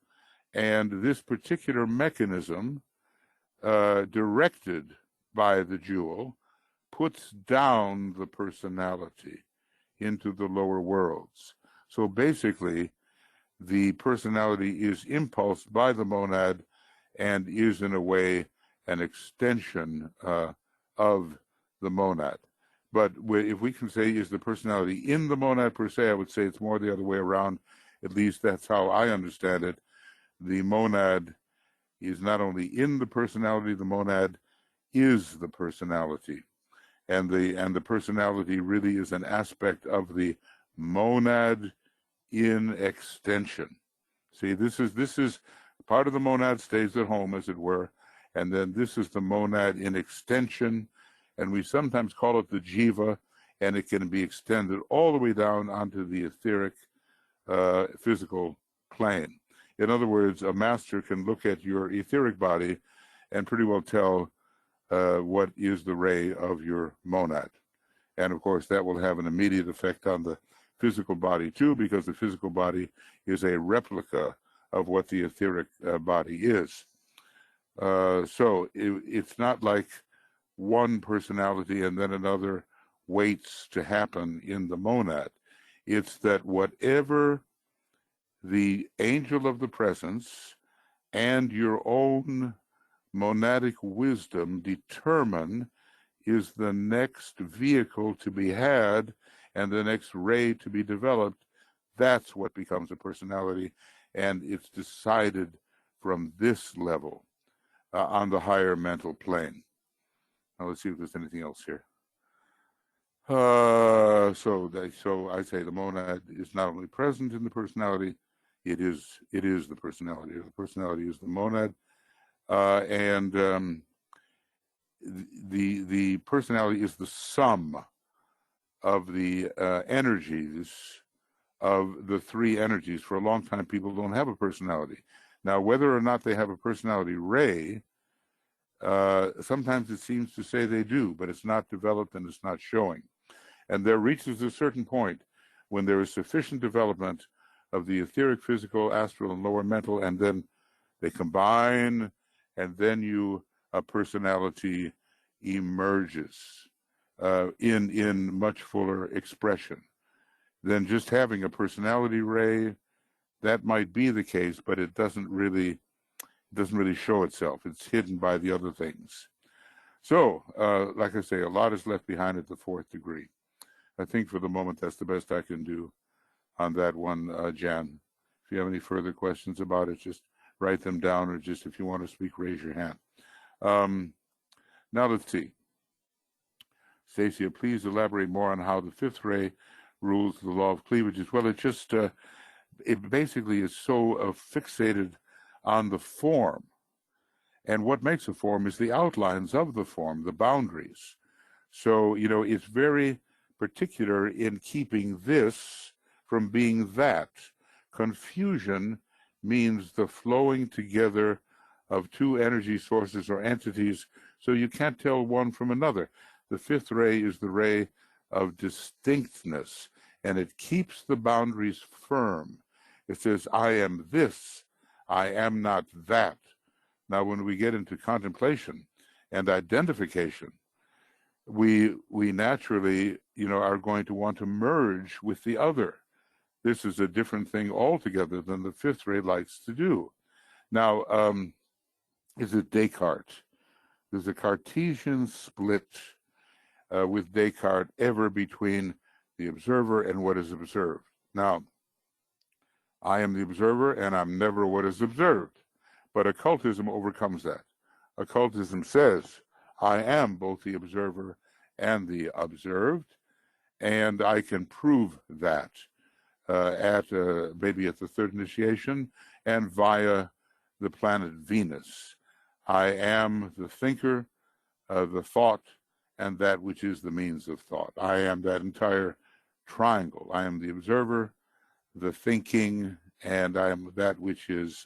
and this particular mechanism, directed by the jewel, puts down the personality into the lower worlds. So basically, the personality is impulsed by the monad and is in a way an extension of the monad. But if we can say, is the personality in the monad per se, I would say it's more the other way around. At least that's how I understand it. The monad is not only in the personality, the monad is the personality. And the personality really is an aspect of the monad in extension. See, this is part of the monad stays at home, as it were, and then this is the monad in extension, and we sometimes call it the jiva, and it can be extended all the way down onto the etheric physical plane. In other words, a master can look at your etheric body and pretty well tell what is the ray of your monad. And of course, that will have an immediate effect on the physical body too, because the physical body is a replica of what the etheric body is. So it's not like one personality and then another waits to happen in the monad. It's that whatever the angel of the presence and your own monadic wisdom determine is the next vehicle to be had and the next ray to be developed, that's what becomes a personality, and it's decided from this level on the higher mental plane. Now let's see if there's anything else here. So I say the monad is not only present in the personality, it is the personality. The personality is the monad, and the personality is the sum of the energies of the three energies. For a long time, people don't have a personality. Now, whether or not they have a personality ray, sometimes it seems to say they do, but it's not developed and it's not showing. And there reaches a certain point when there is sufficient development of the etheric, physical, astral, and lower mental, and then they combine, and then a personality emerges in much fuller expression. Then just having a personality ray, that might be the case, but it doesn't really show itself. It's hidden by the other things. So, like I say, a lot is left behind at the fourth degree. I think for the moment that's the best I can do on that one, Jan. If you have any further questions about it, just write them down, or just if you want to speak, raise your hand. Now let's see. Stacia, please elaborate more on how the fifth ray rules the law of cleavages. Well, it basically is so fixated on the form. And what makes a form is the outlines of the form, the boundaries. So, it's very particular in keeping this from being that. Confusion means the flowing together of two energy sources or entities, so you can't tell one from another. The fifth ray is the ray of distinctness, and it keeps the boundaries firm. It says, I am this, I am not that. Now, when we get into contemplation and identification, we naturally, are going to want to merge with the other. This is a different thing altogether than the fifth ray likes to do. Now, is it Descartes? There's a Cartesian split with Descartes ever between the observer and what is observed. Now, I am the observer, and I'm never what is observed. But occultism overcomes that. Occultism says, I am both the observer and the observed, and I can prove that maybe at the third initiation and via the planet Venus. I am the thinker, the thought, and that which is the means of thought. I am that entire triangle. I am the observer, the thinking, and I am that which is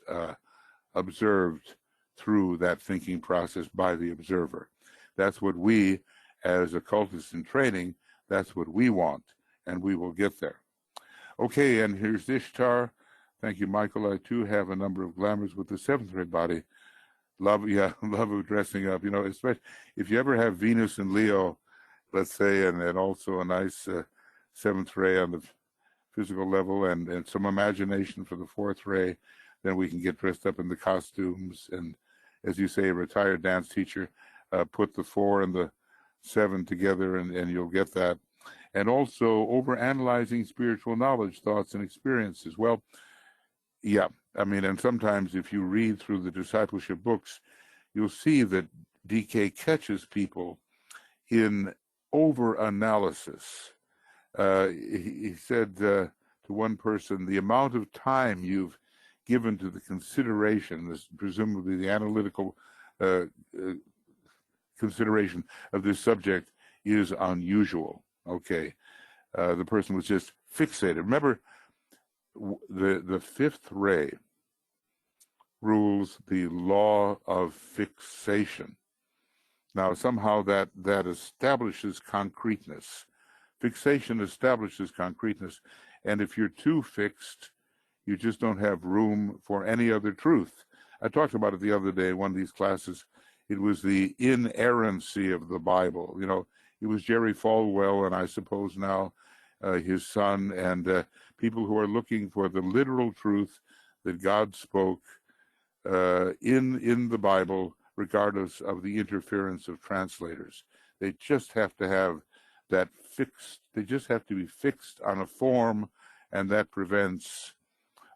observed through that thinking process by the observer. That's what we, as occultists in training, that's what we want, and we will get there. Okay, and here's Ishtar. Thank you, Michael. I too have a number of glamours with the seventh ray body. Love of dressing up. You know, especially if you ever have Venus and Leo, let's say, and also a nice seventh ray on the physical level, and some imagination for the fourth ray, then we can get dressed up in the costumes. And as you say, a retired dance teacher, put the 4 and the 7 together, and you'll get that. And also over-analyzing spiritual knowledge, thoughts, and experiences. Well, yeah, I mean, and sometimes if you read through the discipleship books, you'll see that DK catches people in over-analysis. He said to one person, the amount of time you've given to the consideration, this presumably the analytical consideration of this subject, is unusual. Okay, the person was just fixated. Remember, the fifth ray rules the law of fixation. Now, somehow that establishes concreteness. Fixation establishes concreteness, and if you're too fixed, you just don't have room for any other truth. I talked about it the other day in one of these classes. It was the inerrancy of the Bible. You know, it was Jerry Falwell, and I suppose now his son, and people who are looking for the literal truth that God spoke in the Bible, regardless of the interference of translators. They just have to have that fixed. They just have to be fixed on a form, and that prevents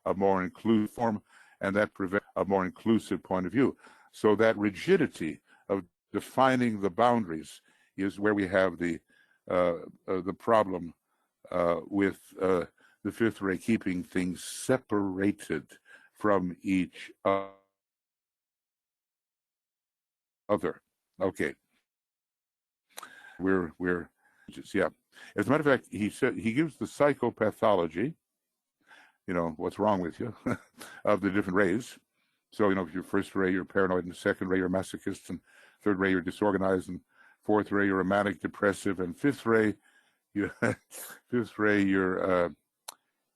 a more inclusive form, and that prevents a more inclusive point of view. So that rigidity of defining the boundaries is where we have the problem with the fifth ray keeping things separated from each other. Okay, we're yeah. As a matter of fact, he said he gives the psychopathology. You know, what's wrong with you of the different rays. So, you know, if you're first ray, you're paranoid, and second ray, you're masochist, and third ray, you're disorganized, and fourth ray, you're a manic depressive, and fifth ray, you're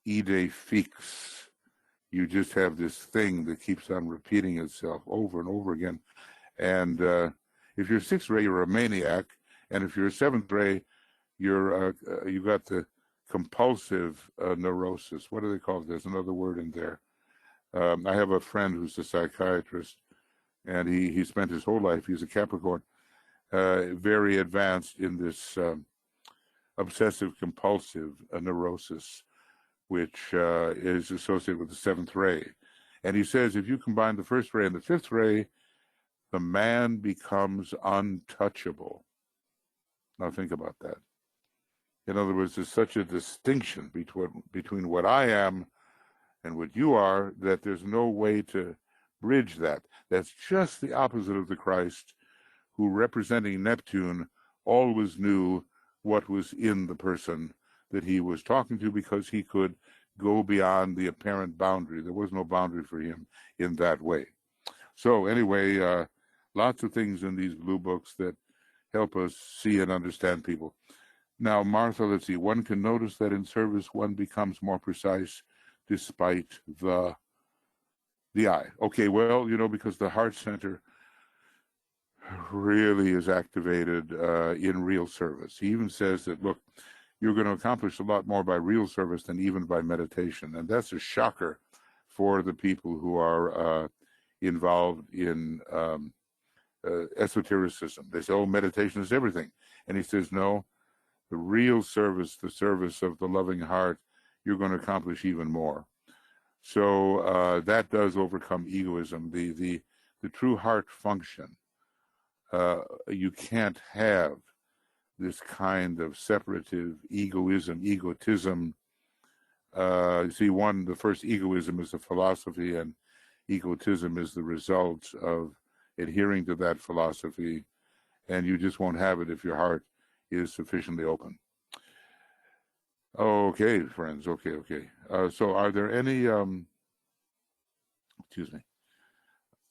idée fixe. You just have this thing that keeps on repeating itself over and over again. And if you're sixth ray, you're a maniac, and if you're seventh ray, you got the compulsive neurosis. What do they call it? There's another word in there. I have a friend who's a psychiatrist, and he spent his whole life, he's a Capricorn, very advanced in this obsessive compulsive neurosis, which is associated with the seventh ray. And he says if you combine the first ray and the fifth ray, the man becomes untouchable. Now think about that. In other words, there's such a distinction between what I am and what you are that there's no way to bridge that. That's just the opposite of the Christ, who, representing Neptune, always knew what was in the person that he was talking to, because he could go beyond the apparent boundary. There was no boundary for him in that way. So anyway, lots of things in these blue books that help us see and understand people. Now, Martha, let's see. One can notice that in service, one becomes more precise despite the eye. Okay, well, you know, because the heart center really is activated in real service. He even says that, look, you're going to accomplish a lot more by real service than even by meditation. And that's a shocker for the people who are involved in esotericism. They say, oh, meditation is everything. And he says, no, the real service, the service of the loving heart, you're going to accomplish even more. So that does overcome egoism. The true heart function. You can't have this kind of separative egotism. You see, the first egoism is a philosophy, and egotism is the result of adhering to that philosophy, and you just won't have it if your heart is sufficiently open. Okay, friends. Okay. So are there any, excuse me.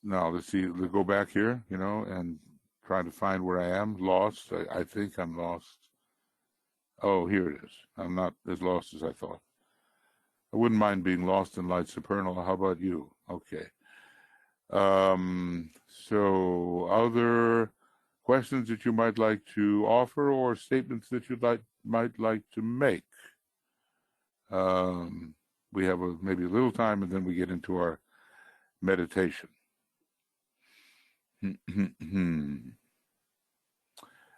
Now, let's see, let's go back here, and try to find where I am. Lost. I think I'm lost. Oh, here it is. I'm not as lost as I thought. I wouldn't mind being lost in light supernal. How about you? Okay. So other questions that you might like to offer or statements that you might like to make? We have maybe a little time, and then we get into our meditation.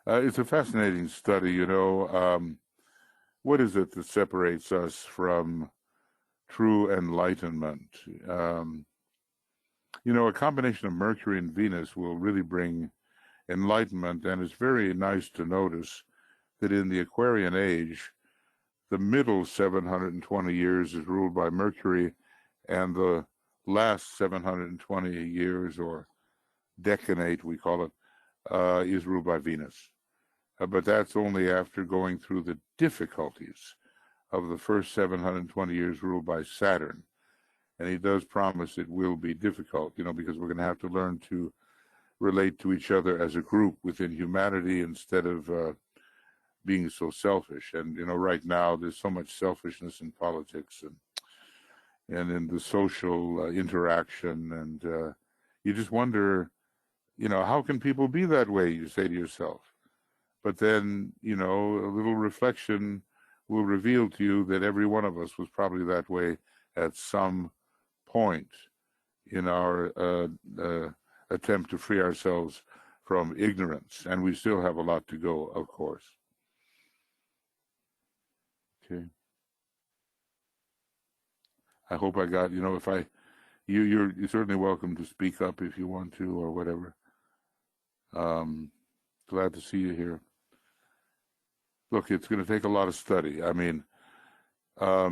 It's a fascinating study, what is it that separates us from true enlightenment? A combination of Mercury and Venus will really bring enlightenment, and it's very nice to notice that in the Aquarian age, the middle 720 years is ruled by Mercury, and the last 720 years, or decanate we call it, is ruled by Venus. But that's only after going through the difficulties of the first 720 years ruled by Saturn. And he does promise it will be difficult, because we're going to have to learn to relate to each other as a group within humanity instead of being so selfish. And, right now there's so much selfishness in politics and in the social interaction. And you just wonder, how can people be that way, you say to yourself. But then, a little reflection will reveal to you that every one of us was probably that way at some point in our attempt to free ourselves from ignorance. And we still have a lot to go, of course. Okay. I hope I got, you're certainly welcome to speak up if you want to or whatever. Glad to see you here. Look, it's going to take a lot of study. I mean, I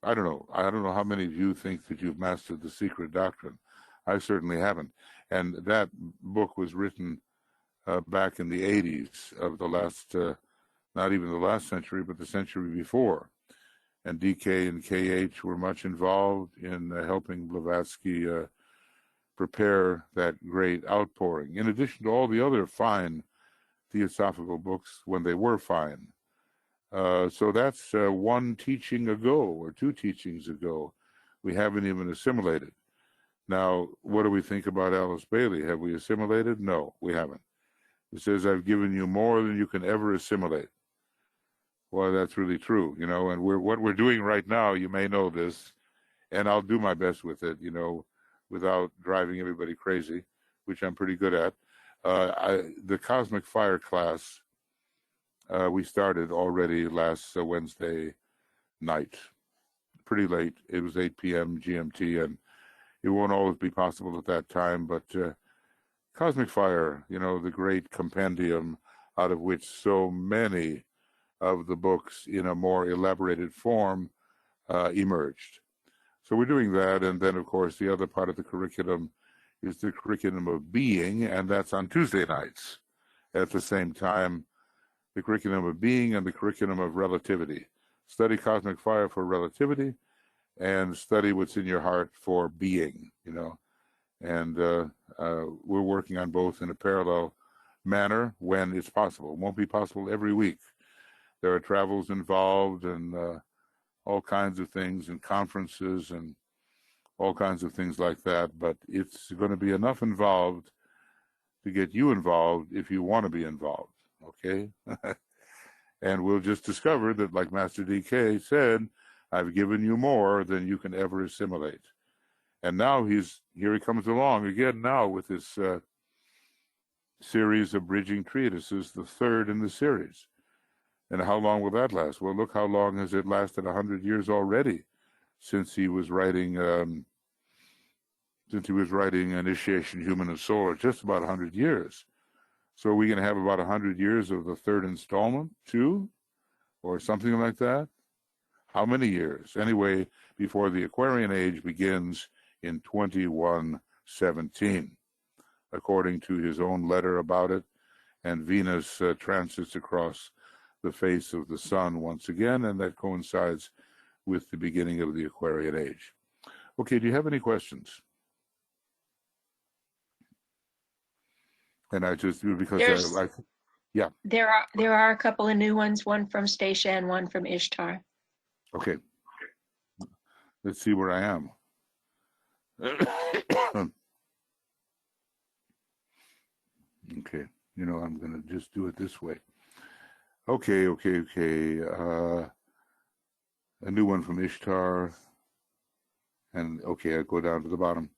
don't know. I don't know how many of you think that you've mastered the secret doctrine. I certainly haven't. And that book was written back in the 80s of the last, not even the last century, but the century before. And DK and KH were much involved in helping Blavatsky prepare that great outpouring, in addition to all the other fine theosophical books when they were fine. So that's one teaching ago or two teachings ago. We haven't even assimilated. Now, what do we think about Alice Bailey? Have we assimilated? No, we haven't. It says, I've given you more than you can ever assimilate. Well, that's really true, and what we're doing right now, you may know this, and I'll do my best with it, without driving everybody crazy, which I'm pretty good at. The Cosmic Fire class, we started already last Wednesday night, pretty late. It was 8 p.m. GMT, and it won't always be possible at that time, but Cosmic Fire, the great compendium out of which so many of the books in a more elaborated form emerged. So we're doing that, and then, of course, the other part of the curriculum is the curriculum of being, and that's on Tuesday nights at the same time, the curriculum of being and the curriculum of relativity. Study Cosmic Fire for relativity and study what's in your heart for being, and we're working on both in a parallel manner when it's possible. It won't be possible every week. There are travels involved and all kinds of things and conferences and all kinds of things like that, but it's going to be enough involved to get you involved if you want to be involved, okay? And we'll just discover that, like Master DK said, I've given you more than you can ever assimilate. And now here he comes along again now with this series of bridging treatises, the third in the series. And how long will that last? Well, look how long has it lasted, 100 years already. since he was writing Initiation Human and Solar, just about 100 years. So are we going to have about 100 years of the third installment too, or something like that? How many years? Anyway, before the Aquarian Age begins in 2117, according to his own letter about it, and Venus transits across the face of the sun once again, and that coincides with the beginning of the Aquarian Age. Okay, do you have any questions? And I just, because yeah. There are a couple of new ones, one from Stacia and one from Ishtar. Okay. Let's see where I am. Okay, I'm going to just do it this way. Okay. A new one from Ishtar. And okay, I go down to the bottom.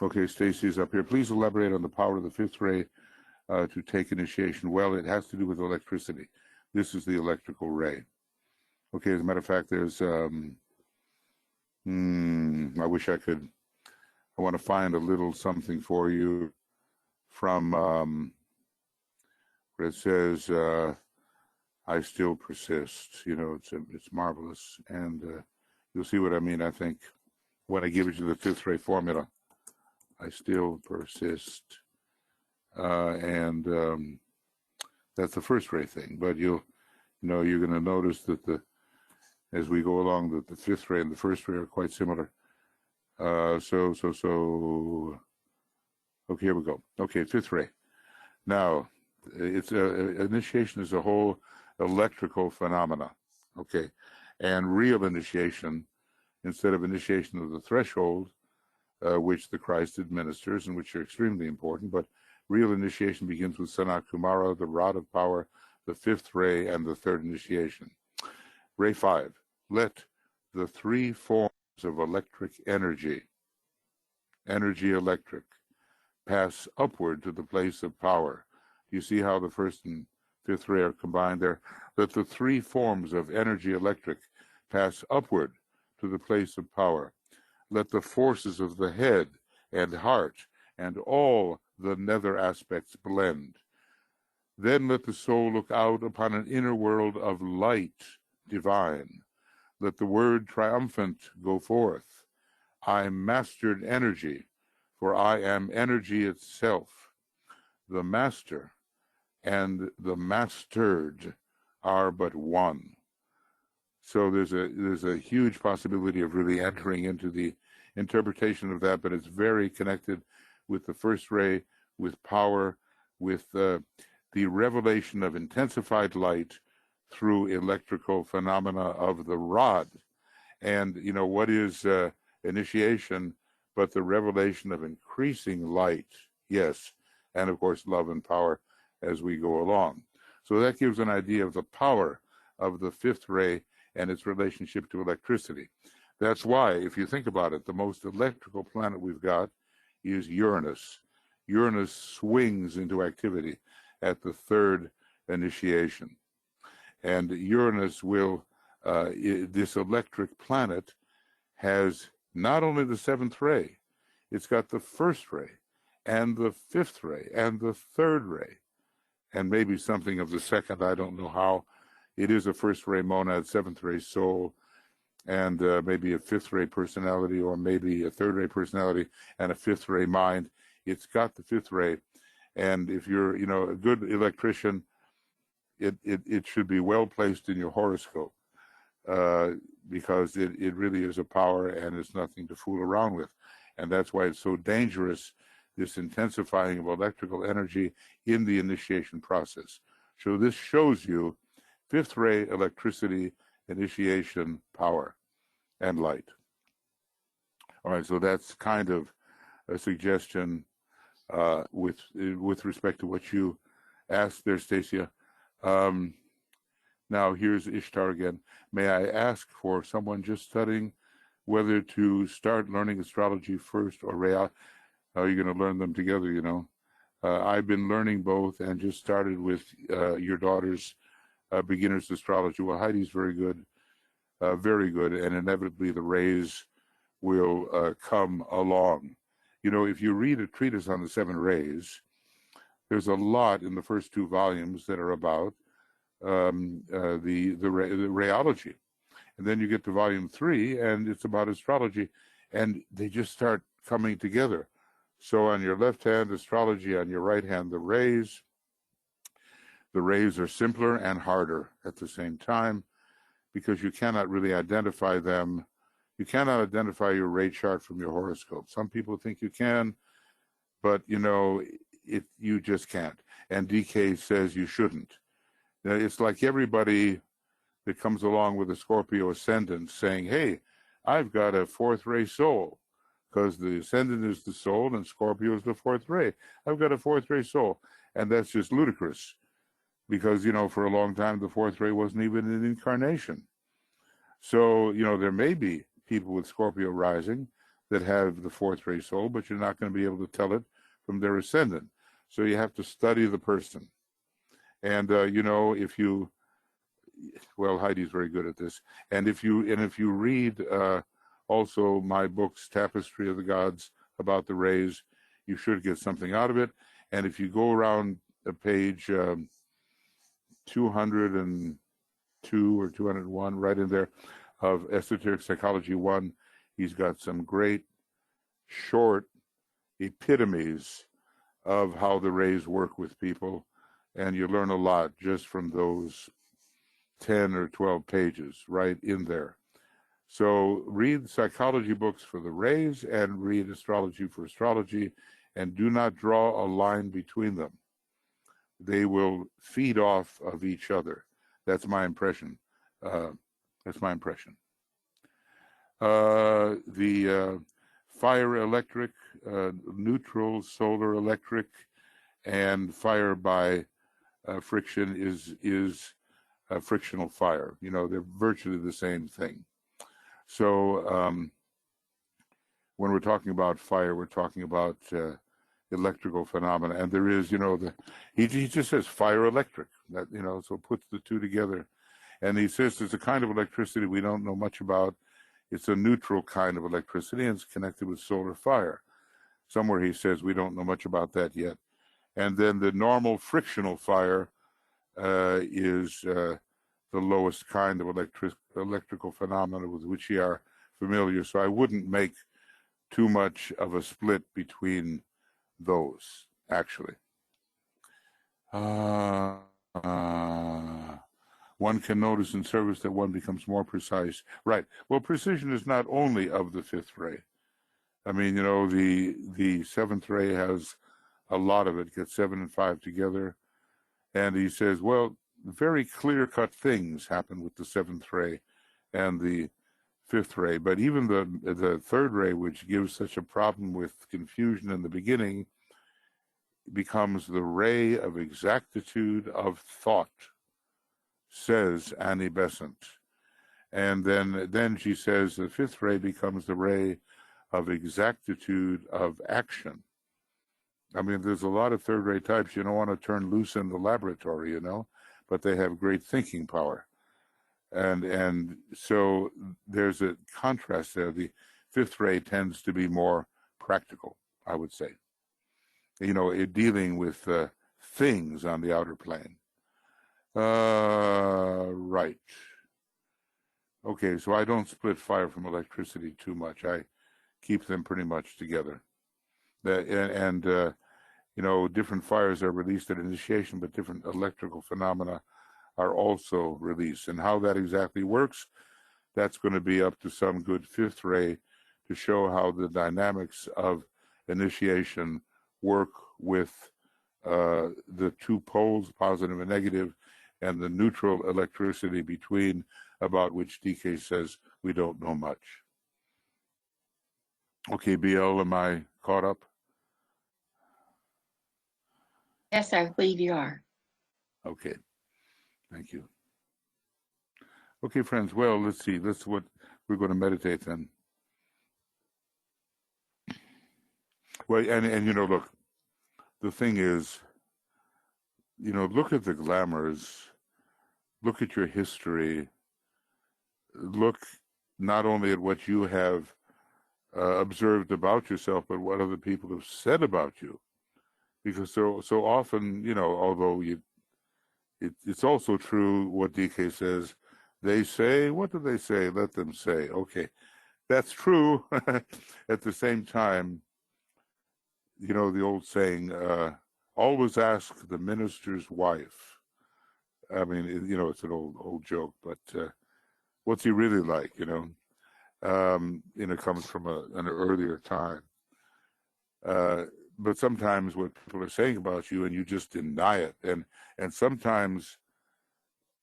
Okay, Stacy's up here. Please elaborate on the power of the fifth ray to take initiation. Well, it has to do with electricity. This is the electrical ray. Okay, as a matter of fact, there's, I wish I could, I want to find a little something for you from where it says, I still persist. It's marvelous. And you'll see what I mean, I think, when I give you the fifth ray formula. I still persist. And that's the first ray thing. But you're going to notice that as we go along, that the fifth ray and the first ray are quite similar. So, okay, here we go. Okay, fifth ray. Now, it's initiation is a whole electrical phenomena, okay? And real initiation, instead of initiation of the threshold, which the Christ administers and which are extremely important, but real initiation begins with Sanat Kumara, the rod of power, the fifth ray, and the third initiation. Ray 5, let the three forms of electric energy electric, pass upward to the place of power. Do you see how the first and fifth ray are combined there? Let the three forms of energy electric pass upward to the place of power. Let the forces of the head and heart and all the nether aspects blend. Then let the soul look out upon an inner world of light divine. Let the word triumphant go forth. I mastered energy, for I am energy itself. The master and the mastered are but one. So there's a huge possibility of really entering into the interpretation of that, but it's very connected with the first ray, with power, with the revelation of intensified light through electrical phenomena of the rod. And, what is initiation but the revelation of increasing light? Yes, and of course, love and power as we go along. So that gives an idea of the power of the fifth ray and its relationship to electricity. That's why, if you think about it, the most electrical planet we've got is Uranus. Uranus swings into activity at the third initiation. And Uranus will, this electric planet has not only the seventh ray, it's got the first ray and the fifth ray and the third ray, and maybe something of the second. I don't know how. It is a first ray monad, seventh ray soul, and maybe a fifth ray personality, or maybe a third ray personality and a fifth ray mind. It's got the fifth ray. And if you're, a good electrician, it should be well placed in your horoscope, because it really is a power and it's nothing to fool around with. And that's why it's so dangerous, this intensifying of electrical energy in the initiation process. So this shows you fifth ray electricity, initiation, power, and light. All right, so that's kind of a suggestion with respect to what you asked there, Stacia. Now here's Ishtar again. May I ask for someone just studying whether to start learning astrology first or real? How are you going to learn them together, I've been learning both and just started with your daughter's beginner's astrology. Well, Heidi's very good, and inevitably the rays will come along. You know, if you read a treatise on the 7 rays, there's a lot in the first 2 volumes that are about the rayology. And then you get to volume 3, and it's about astrology, and they just start coming together. So on your left hand, astrology, on your right hand, the rays. The rays are simpler and harder at the same time because you cannot really identify them. You cannot identify your ray chart from your horoscope. Some people think you can, but you know, you just can't. And DK says you shouldn't. Now, it's like everybody that comes along with a Scorpio ascendant saying, hey, I've got a 4th ray soul, because the ascendant is the soul and Scorpio is the 4th ray. I've got a 4th ray soul. And that's just ludicrous because, you know, for a long time, the 4th ray wasn't even an incarnation. So, you know, there may be people with Scorpio rising that have the 4th ray soul, but you're not going to be able to tell it from their ascendant. So you have to study the person. And, you know, if you, well, Heidi's very good at this. And if you read also my books, Tapestry of the Gods, about the rays, you should get something out of it. And if you go around page 202 or 201, right in there, of Esoteric Psychology 1, he's got some great short epitomes of how the rays work with people. And you learn a lot just from those 10 or 12 pages right in there. So read psychology books for the rays and read astrology for astrology, and do not draw a line between them. They will feed off of each other. That's my impression. The fire electric, neutral solar electric, and fire by friction is frictional fire. You know, they're virtually the same thing. So when we're talking about fire, we're talking about electrical phenomena. And there is, you know, he just says fire electric, that, you know, so puts the two together. And he says there's a kind of electricity we don't know much about. It's a neutral kind of electricity, and it's connected with solar fire. Somewhere he says we don't know much about that yet. And then the normal frictional fire is the lowest kind of electrical phenomena with which we are familiar. So I wouldn't make too much of a split between those, actually. One can notice in service that one becomes more precise. Right. Well, precision is not only of the 5th ray. I mean, you know, the 7th ray has a lot of it, gets 7 and 5 together. And he says, well, very clear-cut things happen with the 7th ray and the 5th ray. But even the 3rd ray, which gives such a problem with confusion in the beginning, becomes the ray of exactitude of thought, says Annie Besant. And then she says the 5th ray becomes the ray of exactitude of action. I mean, there's a lot of 3rd ray types you don't want to turn loose in the laboratory, you know, but they have great thinking power. And so there's a contrast there. The 5th ray tends to be more practical, I would say, you know, dealing with things on the outer plane. Right. Okay, so I don't split fire from electricity too much. I keep them pretty much together. You know, different fires are released at initiation, but different electrical phenomena are also released. And how that exactly works, that's going to be up to some good 5th ray to show how the dynamics of initiation work with the 2 poles, positive and negative, and the neutral electricity between, about which DK says we don't know much. Okay, BL, am I caught up? Yes, I believe you are. Okay, thank you. Okay, friends, well, let's see. That's what we're going to meditate then. Well, and you know, look, the thing is, you know, look at the glamours, look at your history, look not only at what you have observed about yourself, but what other people have said about you. Because so often, although it's also true what DK says. They say, what do they say? Let them say. Okay, that's true. At the same time, the old saying, always ask the minister's wife. I mean, it's an old joke, but what's he really like? It comes from an earlier time. But sometimes what people are saying about you, and you just deny it, and sometimes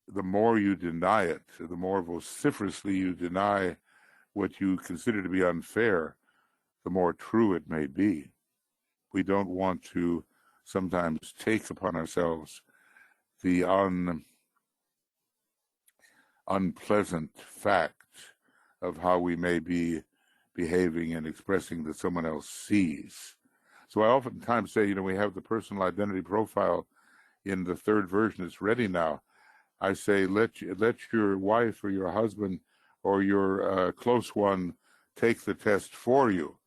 the more you deny it, the more vociferously you deny what you consider to be unfair, the more true it may be. We don't want to sometimes take upon ourselves the unpleasant fact of how we may be behaving and expressing that someone else sees. So I oftentimes say, we have the personal identity profile in the third version. It's ready now. I say, let your wife or your husband or your close one take the test for you.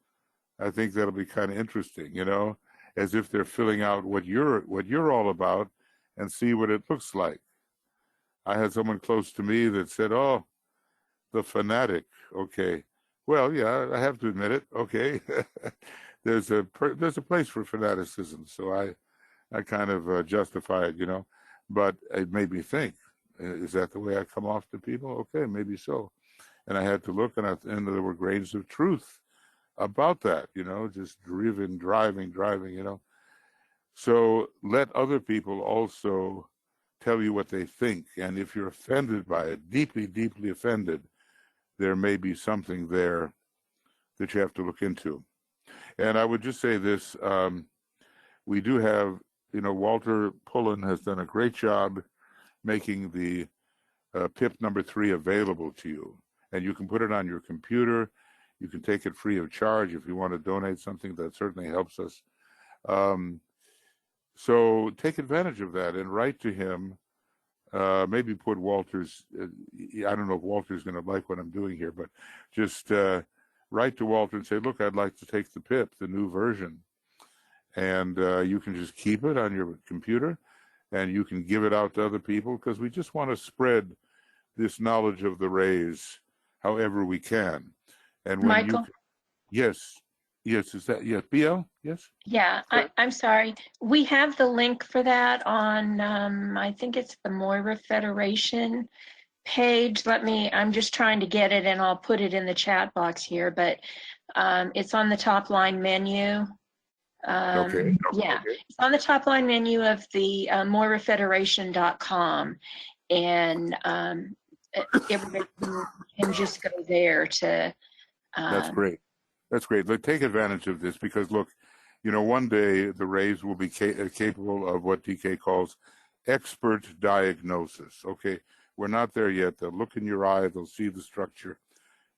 I think that'll be kind of interesting, as if they're filling out what you're all about and see what it looks like. I had someone close to me that said, "Oh, the fanatic." Okay, well, yeah, I have to admit it. Okay, there's a place for fanaticism, so I kind of justify it, but it made me think: is that the way I come off to people? Okay, maybe so. And I had to look, and there were grains of truth about that, just driving. So let other people also tell you what they think, and if you're offended by it, deeply, deeply offended, there may be something there that you have to look into. And I would just say this, we do have, Walter Pullen has done a great job making the PIP number 3 available to you. And you can put it on your computer. You can take it free of charge if you want to donate something. That certainly helps us. So take advantage of that and write to him. Maybe put Walter's, I don't know if Walter's going to like what I'm doing here, but just write to Walter and say, look, I'd like to take the PIP, the new version. And you can just keep it on your computer and you can give it out to other people, because we just want to spread this knowledge of the rays however we can. And when Michael? Yes, is that, yes, BL, yes? Yeah, I'm sorry. We have the link for that on, I think it's the Moira Federation page. I'm just trying to get it and I'll put it in the chat box here, but it's on the top line menu. Okay. Yeah, it's on the top line menu of the MoiraFederation.com, and everybody can just go there to. That's great. That's great. Take advantage of this, because look, one day the rays will be capable of what DK calls expert diagnosis. Okay, we're not there yet. They'll look in your eye. They'll see the structure.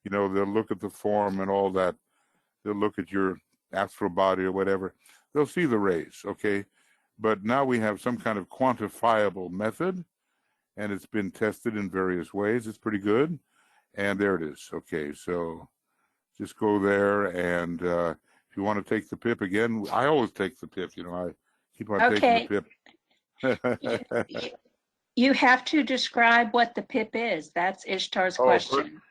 They'll look at the form and all that. They'll look at your astral body or whatever. They'll see the rays. Okay, but now we have some kind of quantifiable method, and it's been tested in various ways. It's pretty good, and there it is. Okay, so just go there, and if you want to take the PIP again, I always take the PIP. I keep on taking the PIP. You have to describe what the PIP is. That's Ishtar's question.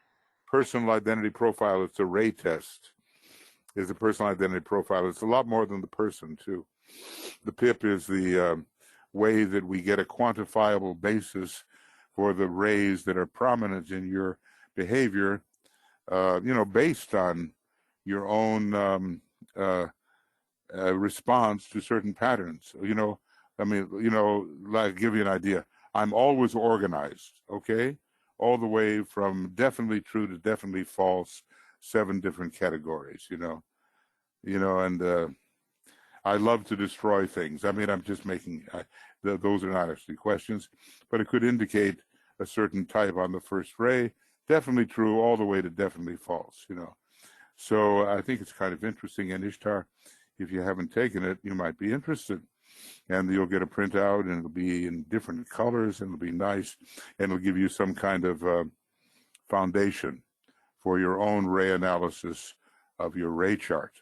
Personal identity profile. It's a ray test. It's a personal identity profile. It's a lot more than the person, too. The PIP is the way that we get a quantifiable basis for the rays that are prominent in your behavior, based on your own response to certain patterns. Like, give you an idea. I'm always organized, okay? All the way from definitely true to definitely false, 7 different categories, and I love to destroy things. I'm just making, those are not actually questions, but it could indicate a certain type on the first ray, definitely true all the way to definitely false, So I think it's kind of interesting. And Ishtar, if you haven't taken it, you might be interested. And you'll get a printout, and it'll be in different colors, and it'll be nice, and it'll give you some kind of foundation for your own ray analysis of your ray chart.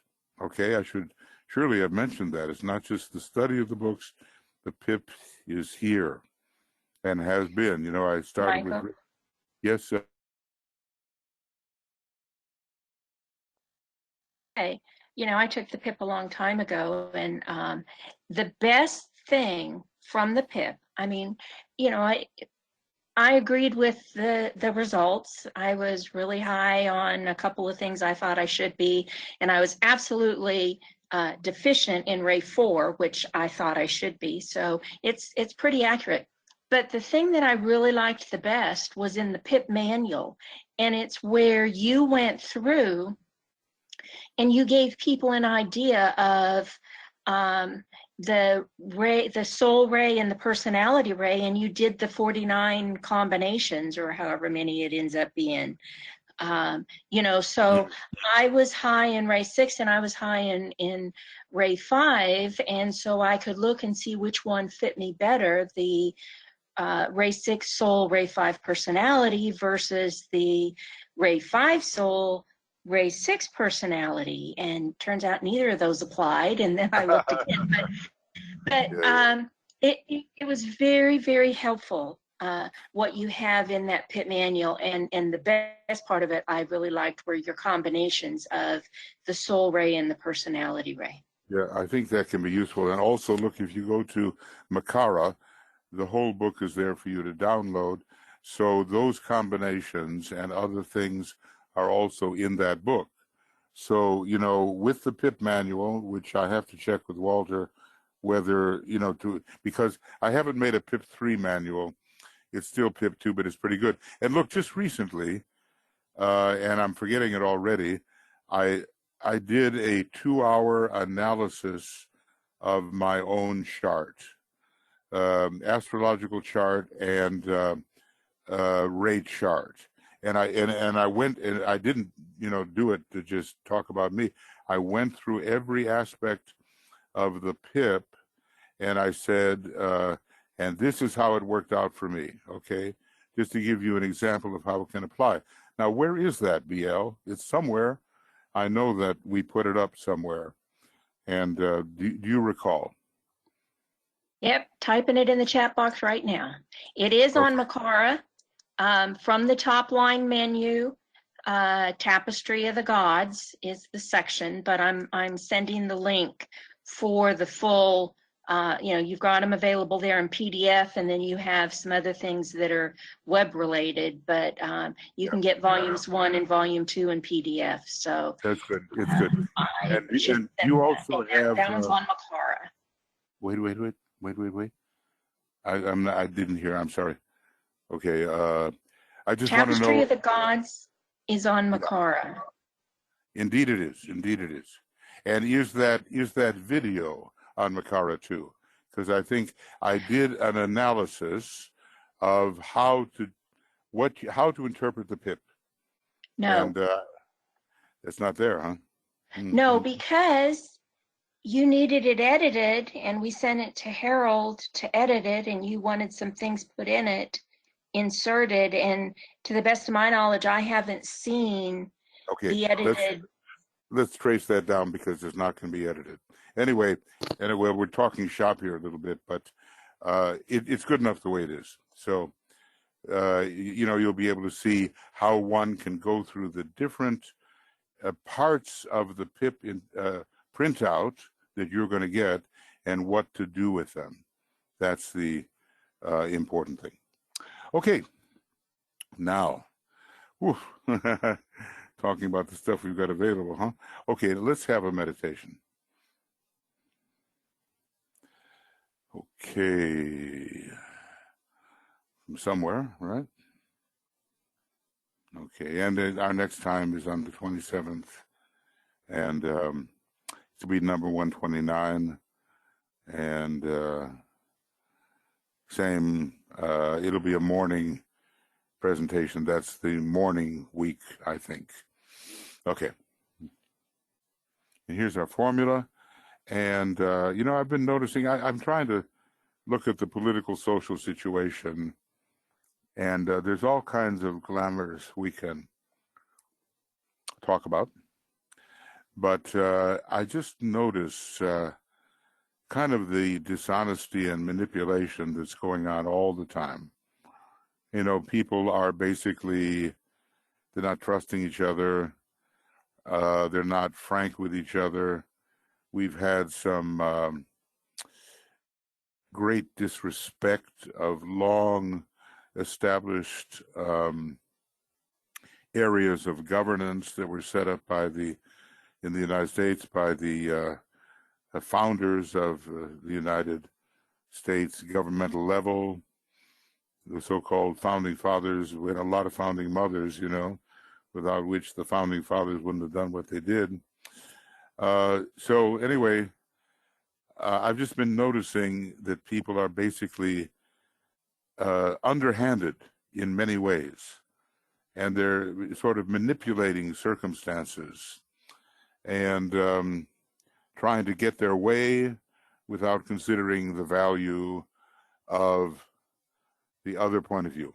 Okay, I should surely have mentioned that. It's not just the study of the books. The PIP is here and has been. You know, I started Michael? with, yes, Hey, you know, I took the PIP a long time ago, and the best thing from the PIP, I mean, you know, I agreed with the results. I was really high on a couple of things I thought I should be, and I was absolutely deficient in Ray 4, which I thought I should be. So it's pretty accurate. But the thing that I really liked the best was in the PIP manual, and it's where you went through and you gave people an idea of the ray, the soul ray and the personality ray, and you did the 49 combinations or however many it ends up being. You know, so I was high in Ray 6 and I was high in Ray 5, and so I could look and see which one fit me better, the Ray 6 soul, Ray 5 personality versus the Ray 5 soul, Ray 6 personality, and turns out neither of those applied. And then I looked again, but it was very, very helpful, what you have in that PIP manual. And the best part of it I really liked were your combinations of the soul ray and the personality ray. Yeah, I think that can be useful. And also, look, if you go to Makara, the whole book is there for you to download. So those combinations and other things are also in that book. So, you know, with the PIP manual, which I have to check with Walter whether, you know, because I haven't made a PIP 3 manual. It's still PIP 2, but it's pretty good. And look, just recently, and I'm forgetting it already, I did a 2-hour analysis of my own chart, astrological chart and ray chart. And I went, and I didn't, you know, do it to just talk about me. I went through every aspect of the PIP, and I said, and this is how it worked out for me, okay? Just to give you an example of how it can apply. Now, where is that, BL? It's somewhere. I know that we put it up somewhere. And do you recall? Yep, typing it in the chat box right now. It is on Makara. From the top line menu, Tapestry of the Gods is the section, but I'm sending the link for the full, you know, you've got them available there in PDF, and then you have some other things that are web related, but you can get volumes 1 and volume 2 in PDF. So that's good. It's good. And you also have that one's on Makara. Wait. I didn't hear. I'm sorry. Okay. I just want to know. Tapestry of the Gods is on Makara. Indeed it is. Indeed it is. And is that video on Makara too? Because I think I did an analysis of how to interpret the PIP. No. And it's not there, huh? No, because you needed it edited, and we sent it to Harold to edit it, and you wanted some things put in it, inserted, and to the best of my knowledge, I haven't seen the edited. Let's trace that down, because it's not going to be edited. Anyway, we're talking shop here a little bit, but it's good enough the way it is. So, you know, you'll be able to see how one can go through the different parts of the PIP printout that you're going to get and what to do with them. That's the important thing. Okay, now, talking about the stuff we've got available, huh? Okay, let's have a meditation. Okay, from somewhere, right? Okay, and then our next time is on the 27th, and it'll be number 129, and same, it'll be a morning presentation. That's the morning week, I think. Okay. And here's our formula. And, you know, I've been noticing, I'm trying to look at the political social situation, and there's all kinds of glamours we can talk about. But I just notice kind of the dishonesty and manipulation that's going on all the time. You know, people are basically, they're not trusting each other. They're not frank with each other. We've had some great disrespect of long established areas of governance that were set up by in the United States by the founders of the United States governmental level, the so-called founding fathers. We had a lot of founding mothers, you know, without which the founding fathers wouldn't have done what they did. So anyway, I've just been noticing that people are basically underhanded in many ways, and they're sort of manipulating circumstances and trying to get their way without considering the value of the other point of view.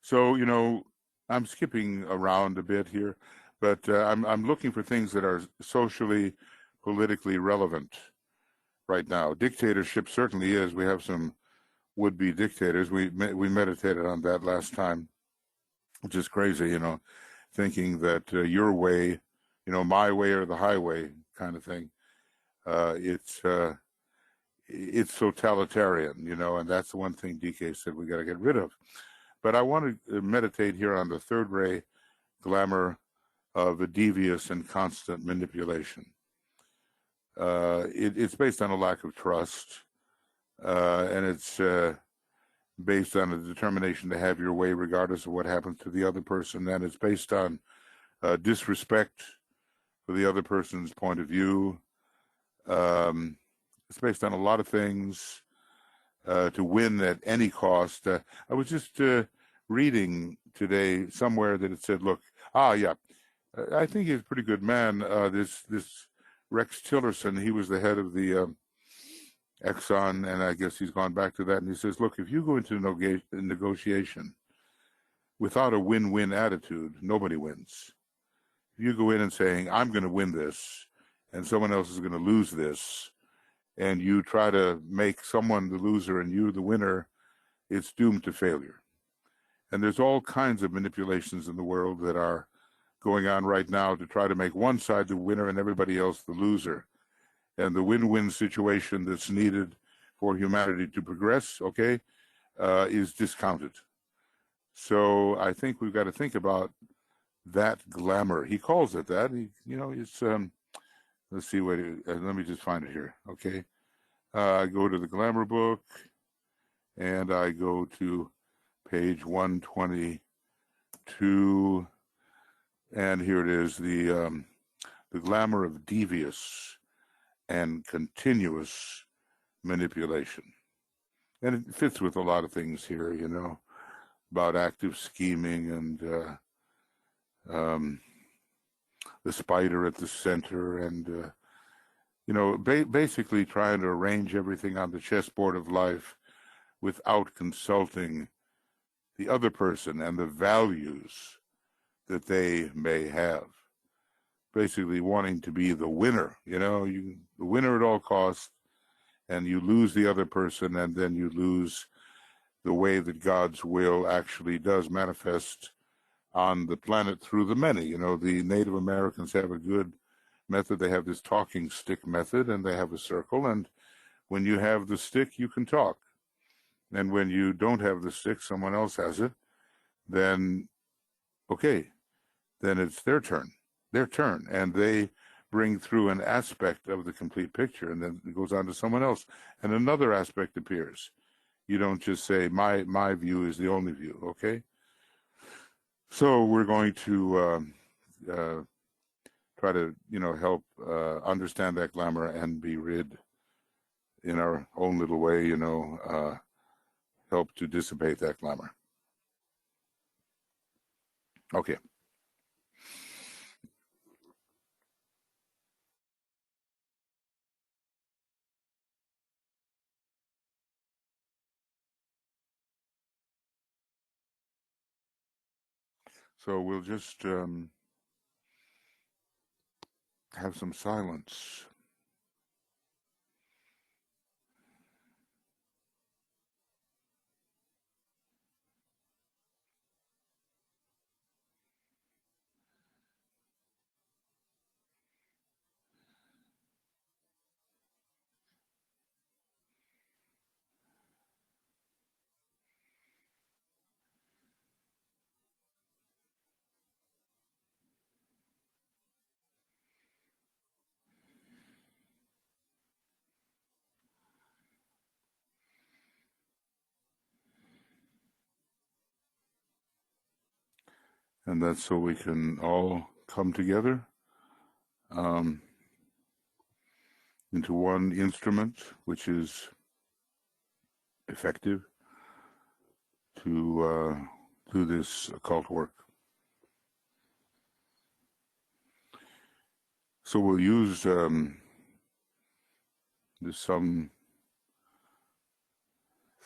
So, you know, I'm skipping around a bit here, but I'm looking for things that are socially, politically relevant right now. Dictatorship certainly is. We have some would-be dictators. We meditated on that last time, which is crazy, you know, thinking that your way, you know, my way or the highway kind of thing. It's totalitarian, you know, and that's the one thing DK said we got to get rid of. But I want to meditate here on the third ray glamour of a devious and constant manipulation. It's based on a lack of trust, and it's based on a determination to have your way regardless of what happens to the other person, and it's based on disrespect for the other person's point of view. It's based on a lot of things to win at any cost. I was just reading today somewhere that it said, look, yeah, I think he's a pretty good man. This Rex Tillerson, he was the head of the Exxon, and I guess he's gone back to that. And he says, look, if you go into negotiation without a win-win attitude, nobody wins. If you go in and saying, I'm going to win this, and someone else is going to lose this, and you try to make someone the loser and you the winner, it's doomed to failure. And there's all kinds of manipulations in the world that are going on right now to try to make one side the winner and everybody else the loser. And the win-win situation that's needed for humanity to progress, okay, is discounted. So I think we've got to think about that glamour. He calls it that. You know, it's let's see what. Let me just find it here. Okay, I go to the glamour book, and I go to page 122, and here it is: the glamour of devious and continuous manipulation, and it fits with a lot of things here. You know, about active scheming and the spider at the center, and you know, basically trying to arrange everything on the chessboard of life without consulting the other person and the values that they may have. Basically wanting to be the winner, you know, the winner at all costs, and you lose the other person, and then you lose the way that God's will actually does manifest on the planet through the many. You know, the Native Americans have a good method. They have this talking stick method, and they have a circle, and when you have the stick, you can talk. And when you don't have the stick, someone else has it, then, okay, then it's their turn, and they bring through an aspect of the complete picture, and then it goes on to someone else, and another aspect appears. You don't just say, my view is the only view, okay? So we're going to try to, you know, help understand that glamour and be rid in our own little way, you know, help to dissipate that glamour. Okay. So we'll just have some silence. And that's so we can all come together into one instrument, which is effective to do this occult work. So we'll use there's some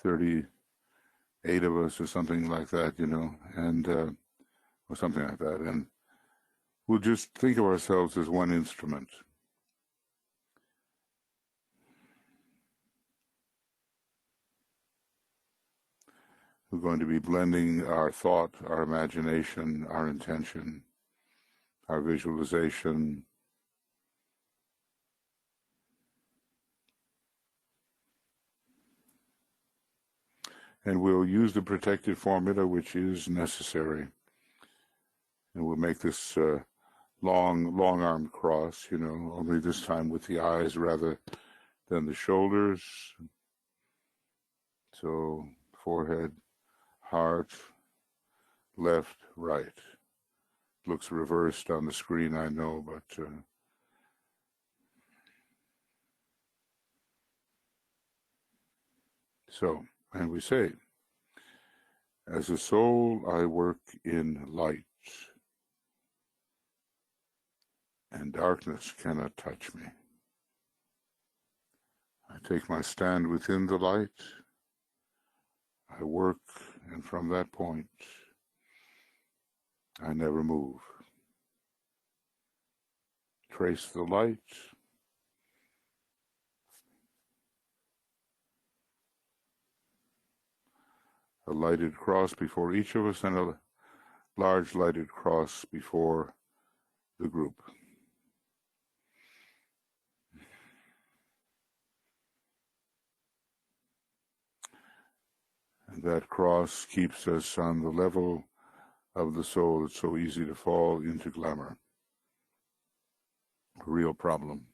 38 of us or something like that, and or something like that, and we'll just think of ourselves as one instrument. We're going to be blending our thought, our imagination, our intention, our visualization, and we'll use the protective formula which is necessary. And we'll make this long-armed cross, only this time with the eyes rather than the shoulders. So forehead, heart, left, right. Looks reversed on the screen, I know, but so, and we say, as a soul, I work in light, and darkness cannot touch me. I take my stand within the light, I work, and from that point, I never move. Trace the light, a lighted cross before each of us, and a large lighted cross before the group. And that cross keeps us on the level of the soul. It's so easy to fall into glamour. A real problem.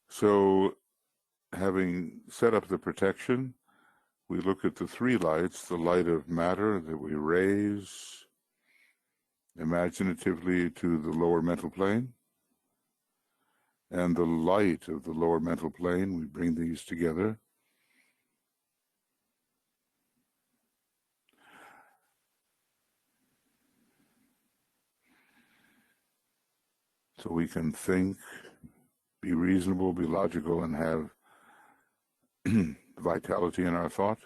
So, having set up the protection, we look at the three lights, the light of matter that we raise imaginatively to the lower mental plane, and the light of the lower mental plane, we bring these together. So we can think, be reasonable, be logical, and have vitality in our thought.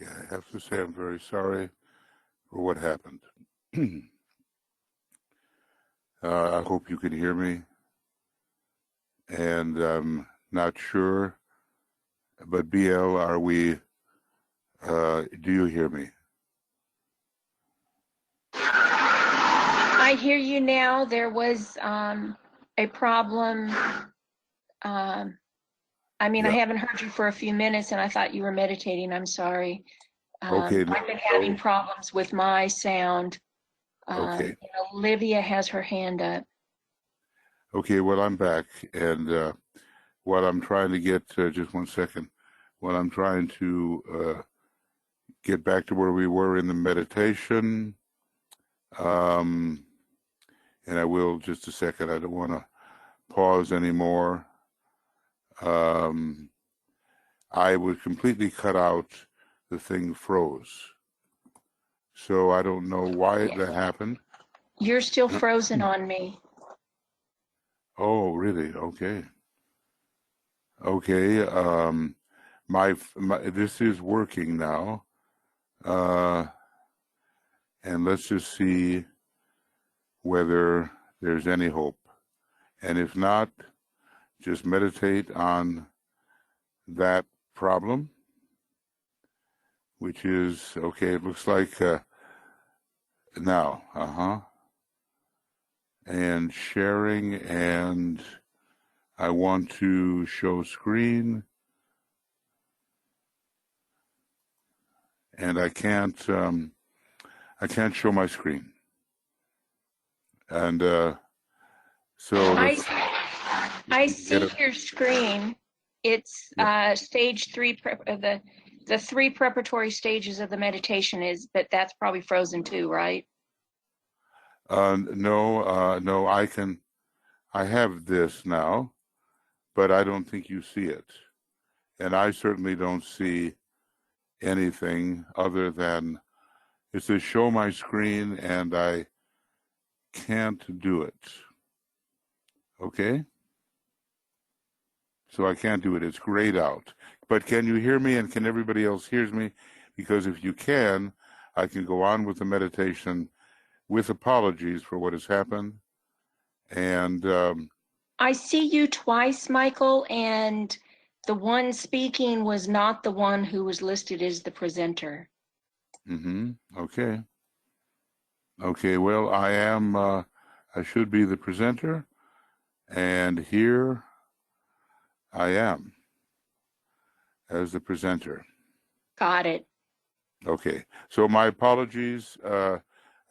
Yeah, I have to say I'm very sorry for what happened. I hope you can hear me. And I'm not sure, but BL, are we, do you hear me? I hear you now. There was a problem. I mean, I Yeah. haven't heard you for a few minutes and I thought you were meditating. I'm sorry. Okay. I've been having problems with my sound. Okay. Olivia has her hand up. Okay, well, I'm back. And what I'm trying to get, just one second, what I'm trying to get back to where we were in the meditation. And I will just a second. I don't want to pause anymore. I was completely cut out. The thing froze. So I don't know why that happened. You're still frozen on me. Oh, really? Okay. Okay. My this is working now. And let's just see whether there's any hope. And if not, just meditate on that problem, which is, okay, it looks like now, and sharing, and I want to show screen, and I can't show my screen. And so I see your screen. It's stage 3, the 3 preparatory stages of the meditation but that's probably frozen too, right? No, I have this now, but I don't think you see it. And I certainly don't see anything other than it says show my screen, and I can't do it. Okay? So I can't do it. It's grayed out. But can you hear me, and can everybody else hear me? Because if you can, I can go on with the meditation with apologies for what has happened. And I see you twice, Michael, and the one speaking was not the one who was listed as the presenter. Okay. Okay, well, I should be the presenter, and here I am as the presenter. Got it. Okay, so my apologies.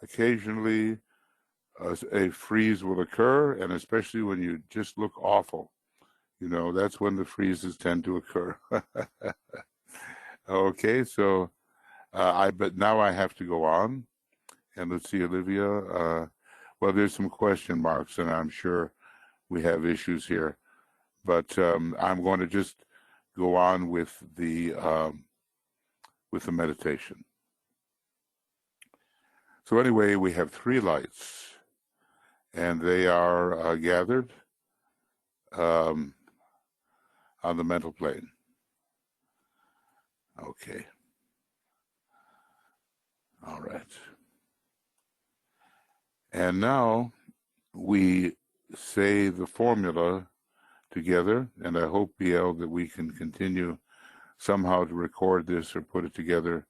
Occasionally, a freeze will occur, and especially when you just look awful, that's when the freezes tend to occur. Okay, so but now I have to go on, and let's see, Olivia. Well, there's some question marks, and I'm sure we have issues here, but I'm going to just go on with the meditation. So anyway, we have 3 lights, and they are gathered on the mental plane. Okay. All right. And now we say the formula together, and I hope, BL, that we can continue somehow to record this or put it together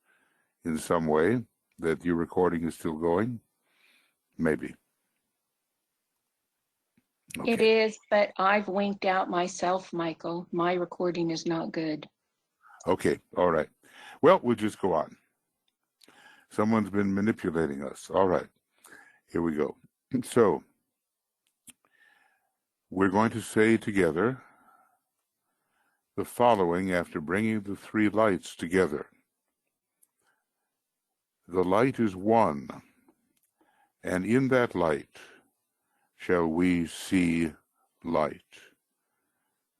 in some way, that your recording is still going. Maybe. Okay. It is, but I've winked out myself, Michael. My recording is not good. Okay, all right. Well, we'll just go on. Someone's been manipulating us. All right, here we go. So, we're going to say together the following after bringing the 3 lights together. The light is one, and in that light shall we see light.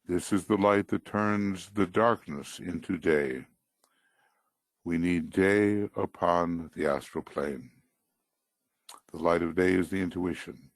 This is the light that turns the darkness into day. We need day upon the astral plane. The light of day is the intuition.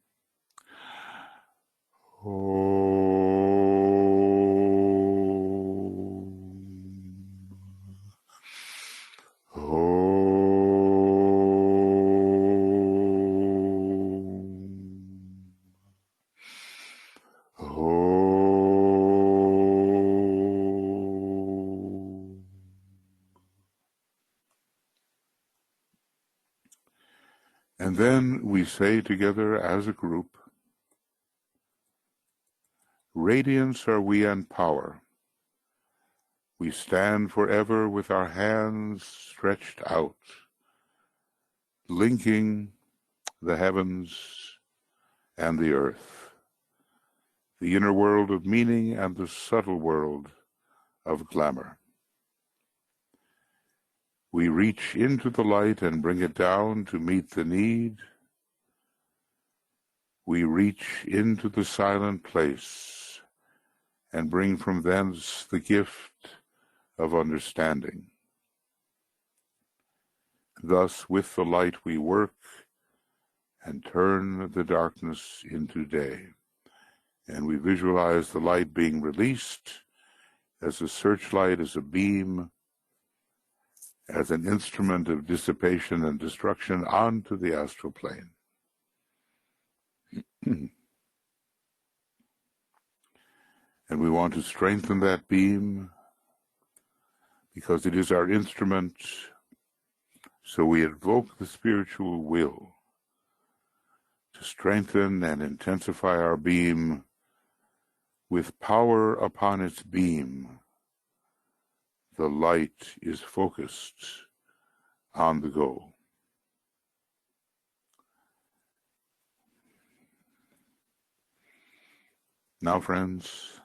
And then we say together as a group, radiance are we and power. We stand forever with our hands stretched out, linking the heavens and the earth, the inner world of meaning and the subtle world of glamour. We reach into the light and bring it down to meet the need. We reach into the silent place and bring from thence the gift of understanding. Thus, with the light we work and turn the darkness into day. And we visualize the light being released as a searchlight, as a beam, as an instrument of dissipation and destruction onto the astral plane. And we want to strengthen that beam because it is our instrument. So we invoke the spiritual will to strengthen and intensify our beam with power upon its beam. The light is focused on the goal. Now, friends,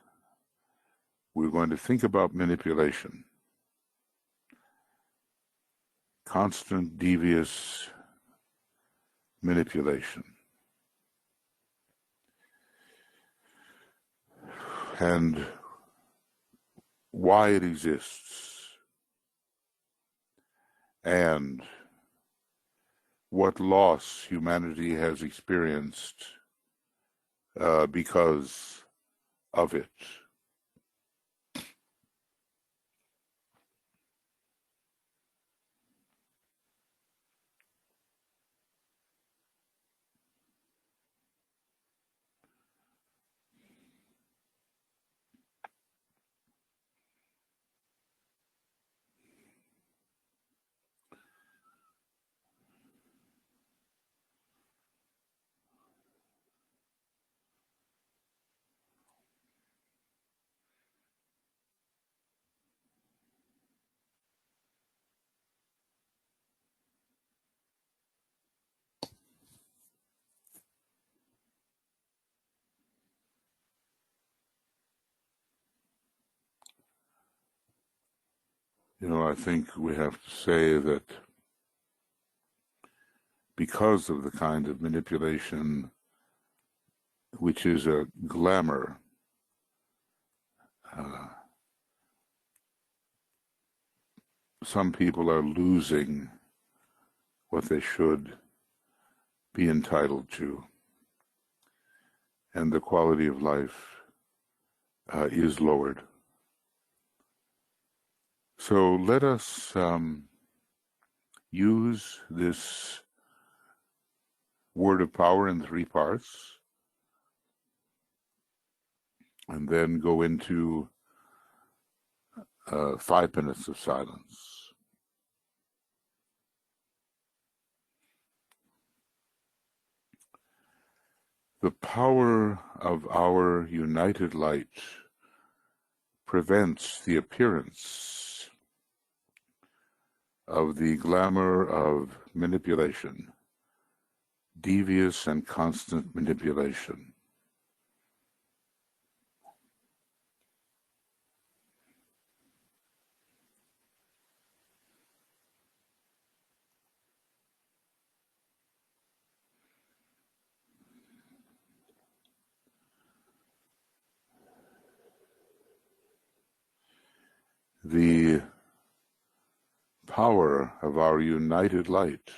we're going to think about manipulation. Constant, devious manipulation. And why it exists. And what loss humanity has experienced because of it. You know, I think we have to say that because of the kind of manipulation which is a glamour, some people are losing what they should be entitled to, and the quality of life is lowered. So let us use this word of power in 3 parts, and then go into 5 minutes of silence. The power of our united light prevents the appearance of the glamour of manipulation, devious and constant manipulation. The power of our united light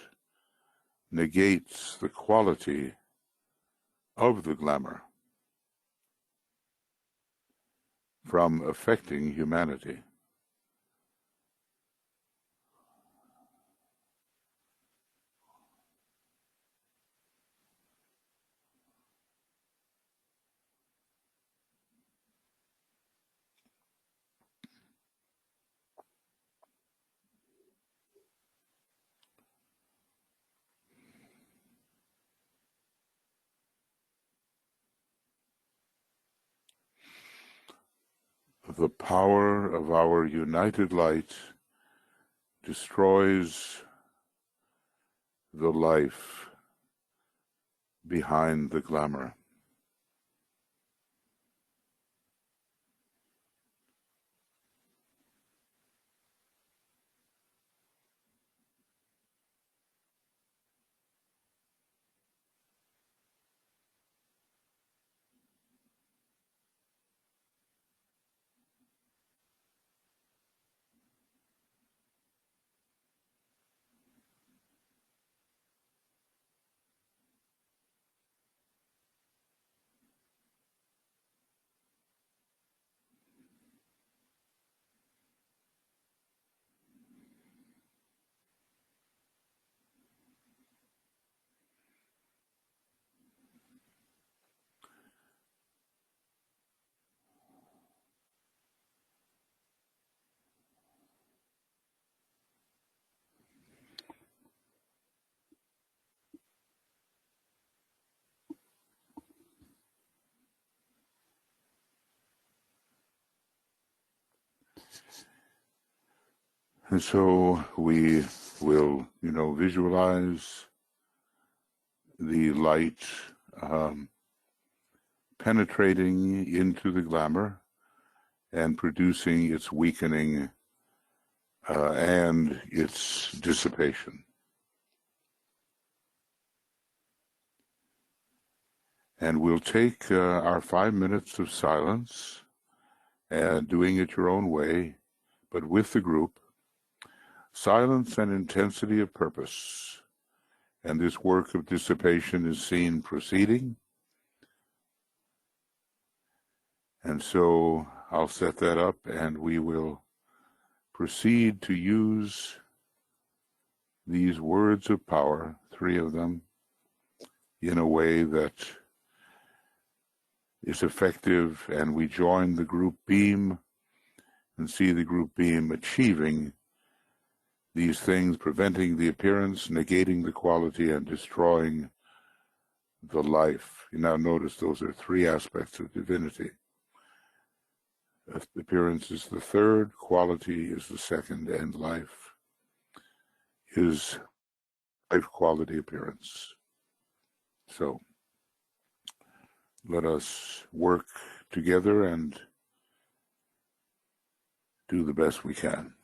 negates the quality of the glamour from affecting humanity. the power of our united light destroys the life behind the glamour. And so we will, visualize the light penetrating into the glamour and producing its weakening and its dissipation. And we'll take our 5 minutes of silence, and doing it your own way, but with the group, silence and intensity of purpose. And this work of dissipation is seen proceeding. And so I'll set that up, and we will proceed to use these words of power, 3 of them, in a way that is effective, and we join the group beam and see the group beam achieving these things, preventing the appearance, negating the quality, and destroying the life. You now notice those are 3 aspects of divinity. Appearance is the third, quality is the second, and life is life quality appearance. So let us work together and do the best we can.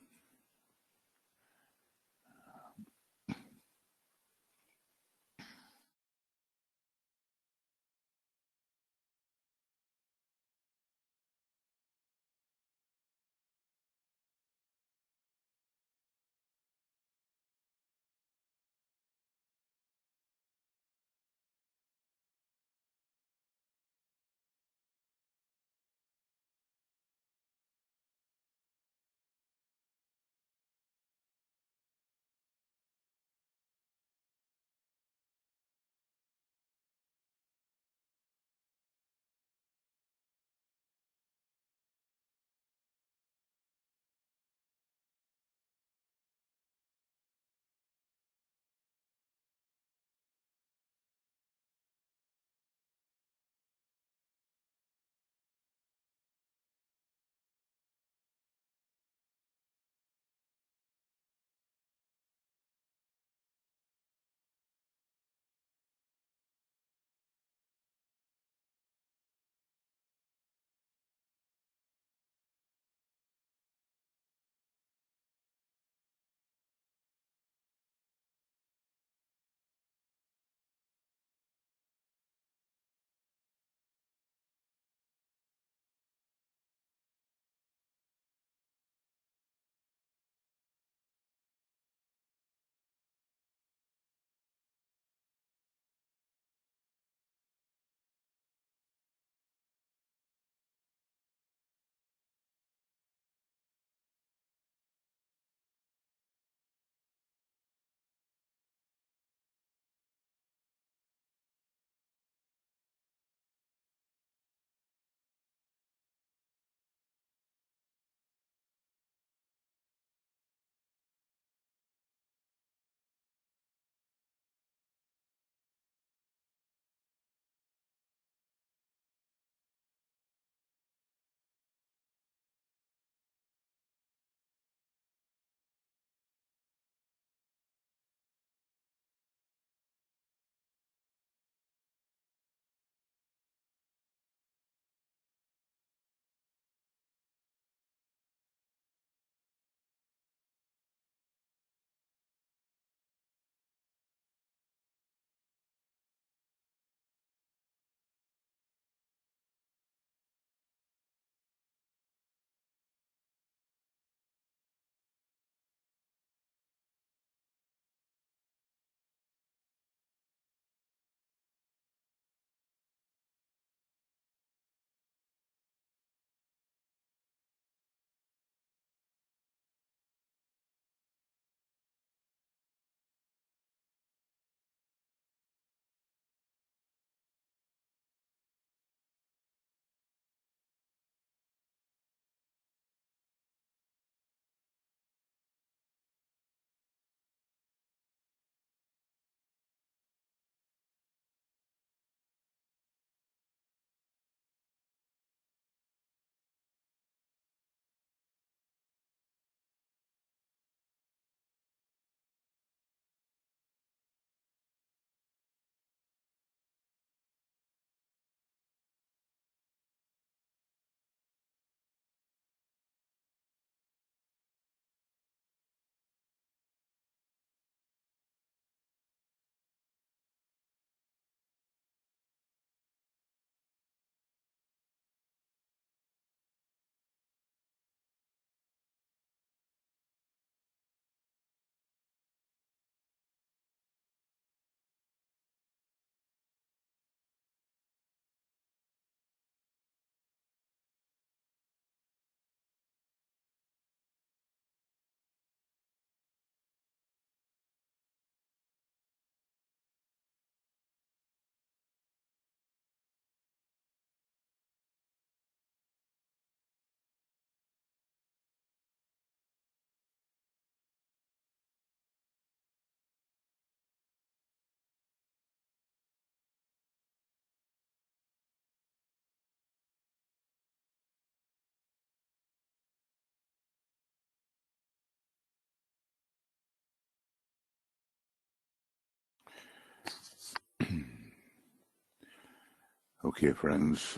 Okay, friends,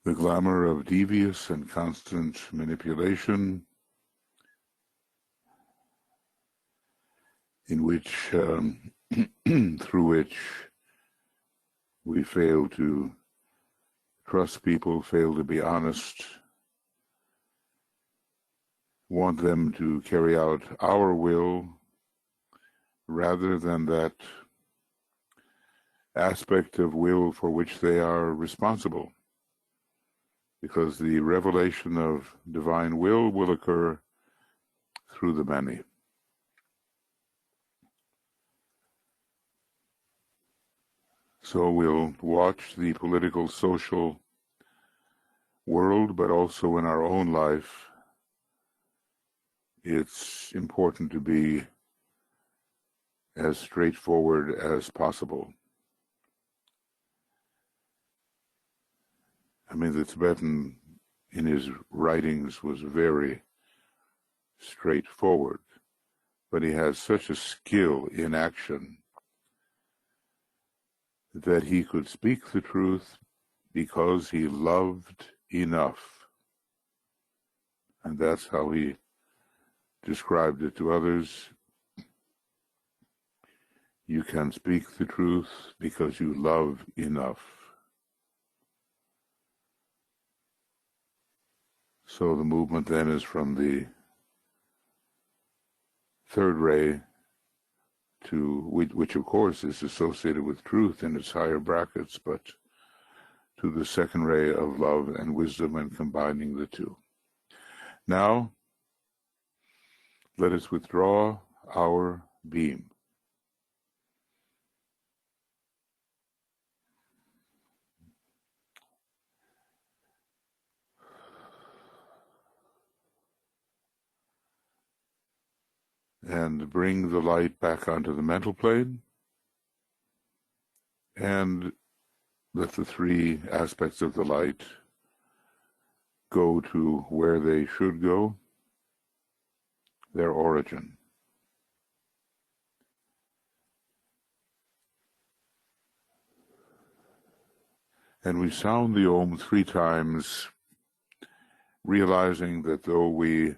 the glamour of devious and constant manipulation in which, through which we fail to trust people, fail to be honest, want them to carry out our will rather than that aspect of will for which they are responsible, because the revelation of divine will occur through the many. So we'll watch the political, social world, but also in our own life. It's important to be as straightforward as possible. I mean, the Tibetan in his writings was very straightforward, but he has such a skill in action that he could speak the truth because he loved enough. And that's how he described it to others. You can speak the truth because you love enough. So the movement then is from the third ray to, which of course is associated with truth in its higher brackets, but to the second ray of love and wisdom and combining the two. Now, let us withdraw our beam. And bring the light back onto the mental plane, and let the three aspects of the light go to where they should go, their origin. And we sound the Om 3 times, realizing that though we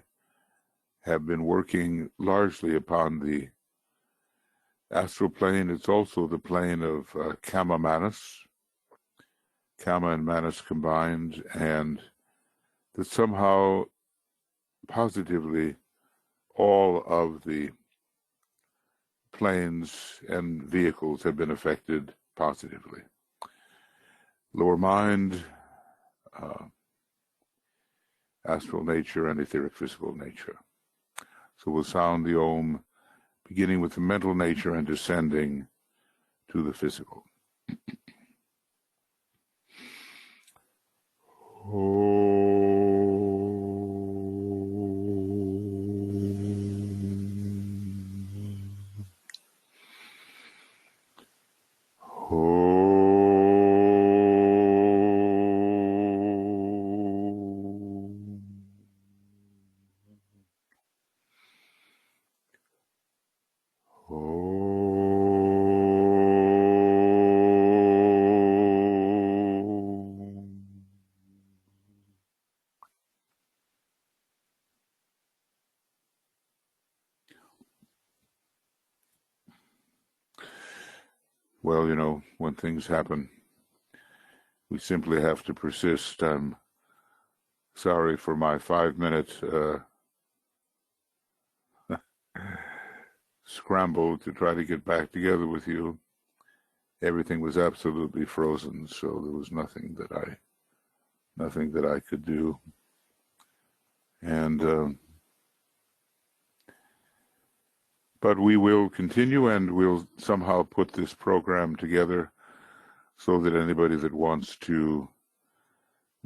have been working largely upon the astral plane, it's also the plane of Kama Manas, Kama and Manas combined, and that somehow positively all of the planes and vehicles have been affected positively. Lower mind, astral nature, and etheric physical nature. So we'll sound the Om, beginning with the mental nature and descending to the physical. Well, you know, when things happen, we simply have to persist. I'm sorry for my 5-minute scramble to try to get back together with you. Everything was absolutely frozen, so there was nothing that I could do. And but we will continue, and we'll somehow put this program together so that anybody that wants to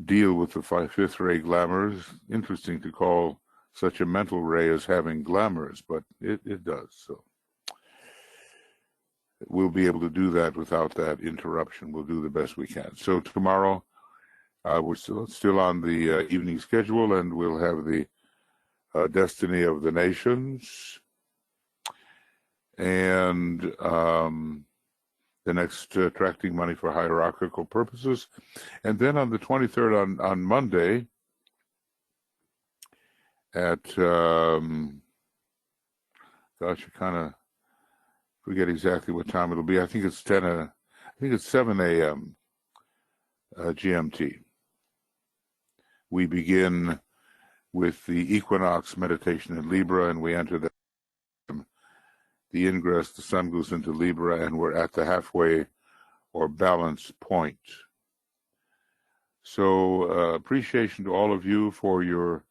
deal with the fifth ray glamours, interesting to call such a mental ray as having glamours, but it does. So we'll be able to do that without that interruption. We'll do the best we can. So tomorrow, we're still on the evening schedule, and we'll have the Destiny of the Nations. And the next attracting money for hierarchical purposes. And then on the 23rd, on Monday, at, gosh, I kind of forget exactly what time it'll be. I think it's 7 a.m. GMT. We begin with the equinox meditation in Libra, and we enter the ingress. The sun goes into Libra, and we're at the halfway or balance point. So appreciation to all of you for your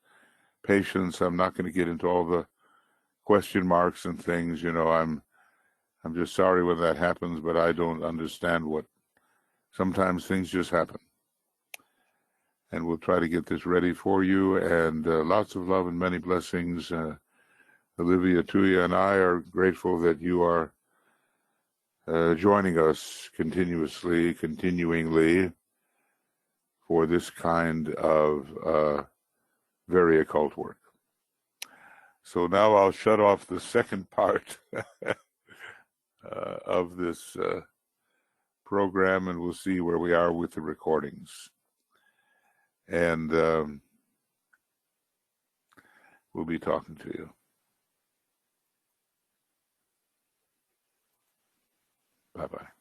patience. I'm not going to get into all the question marks and things. You know, I'm just sorry when that happens, but I don't understand what. Sometimes things just happen. And we'll try to get this ready for you. And lots of love and many blessings. Olivia, Tuya, and I are grateful that you are joining us continuingly for this kind of very occult work. So now I'll shut off the second part of this program, and we'll see where we are with the recordings. And we'll be talking to you. Bye-bye.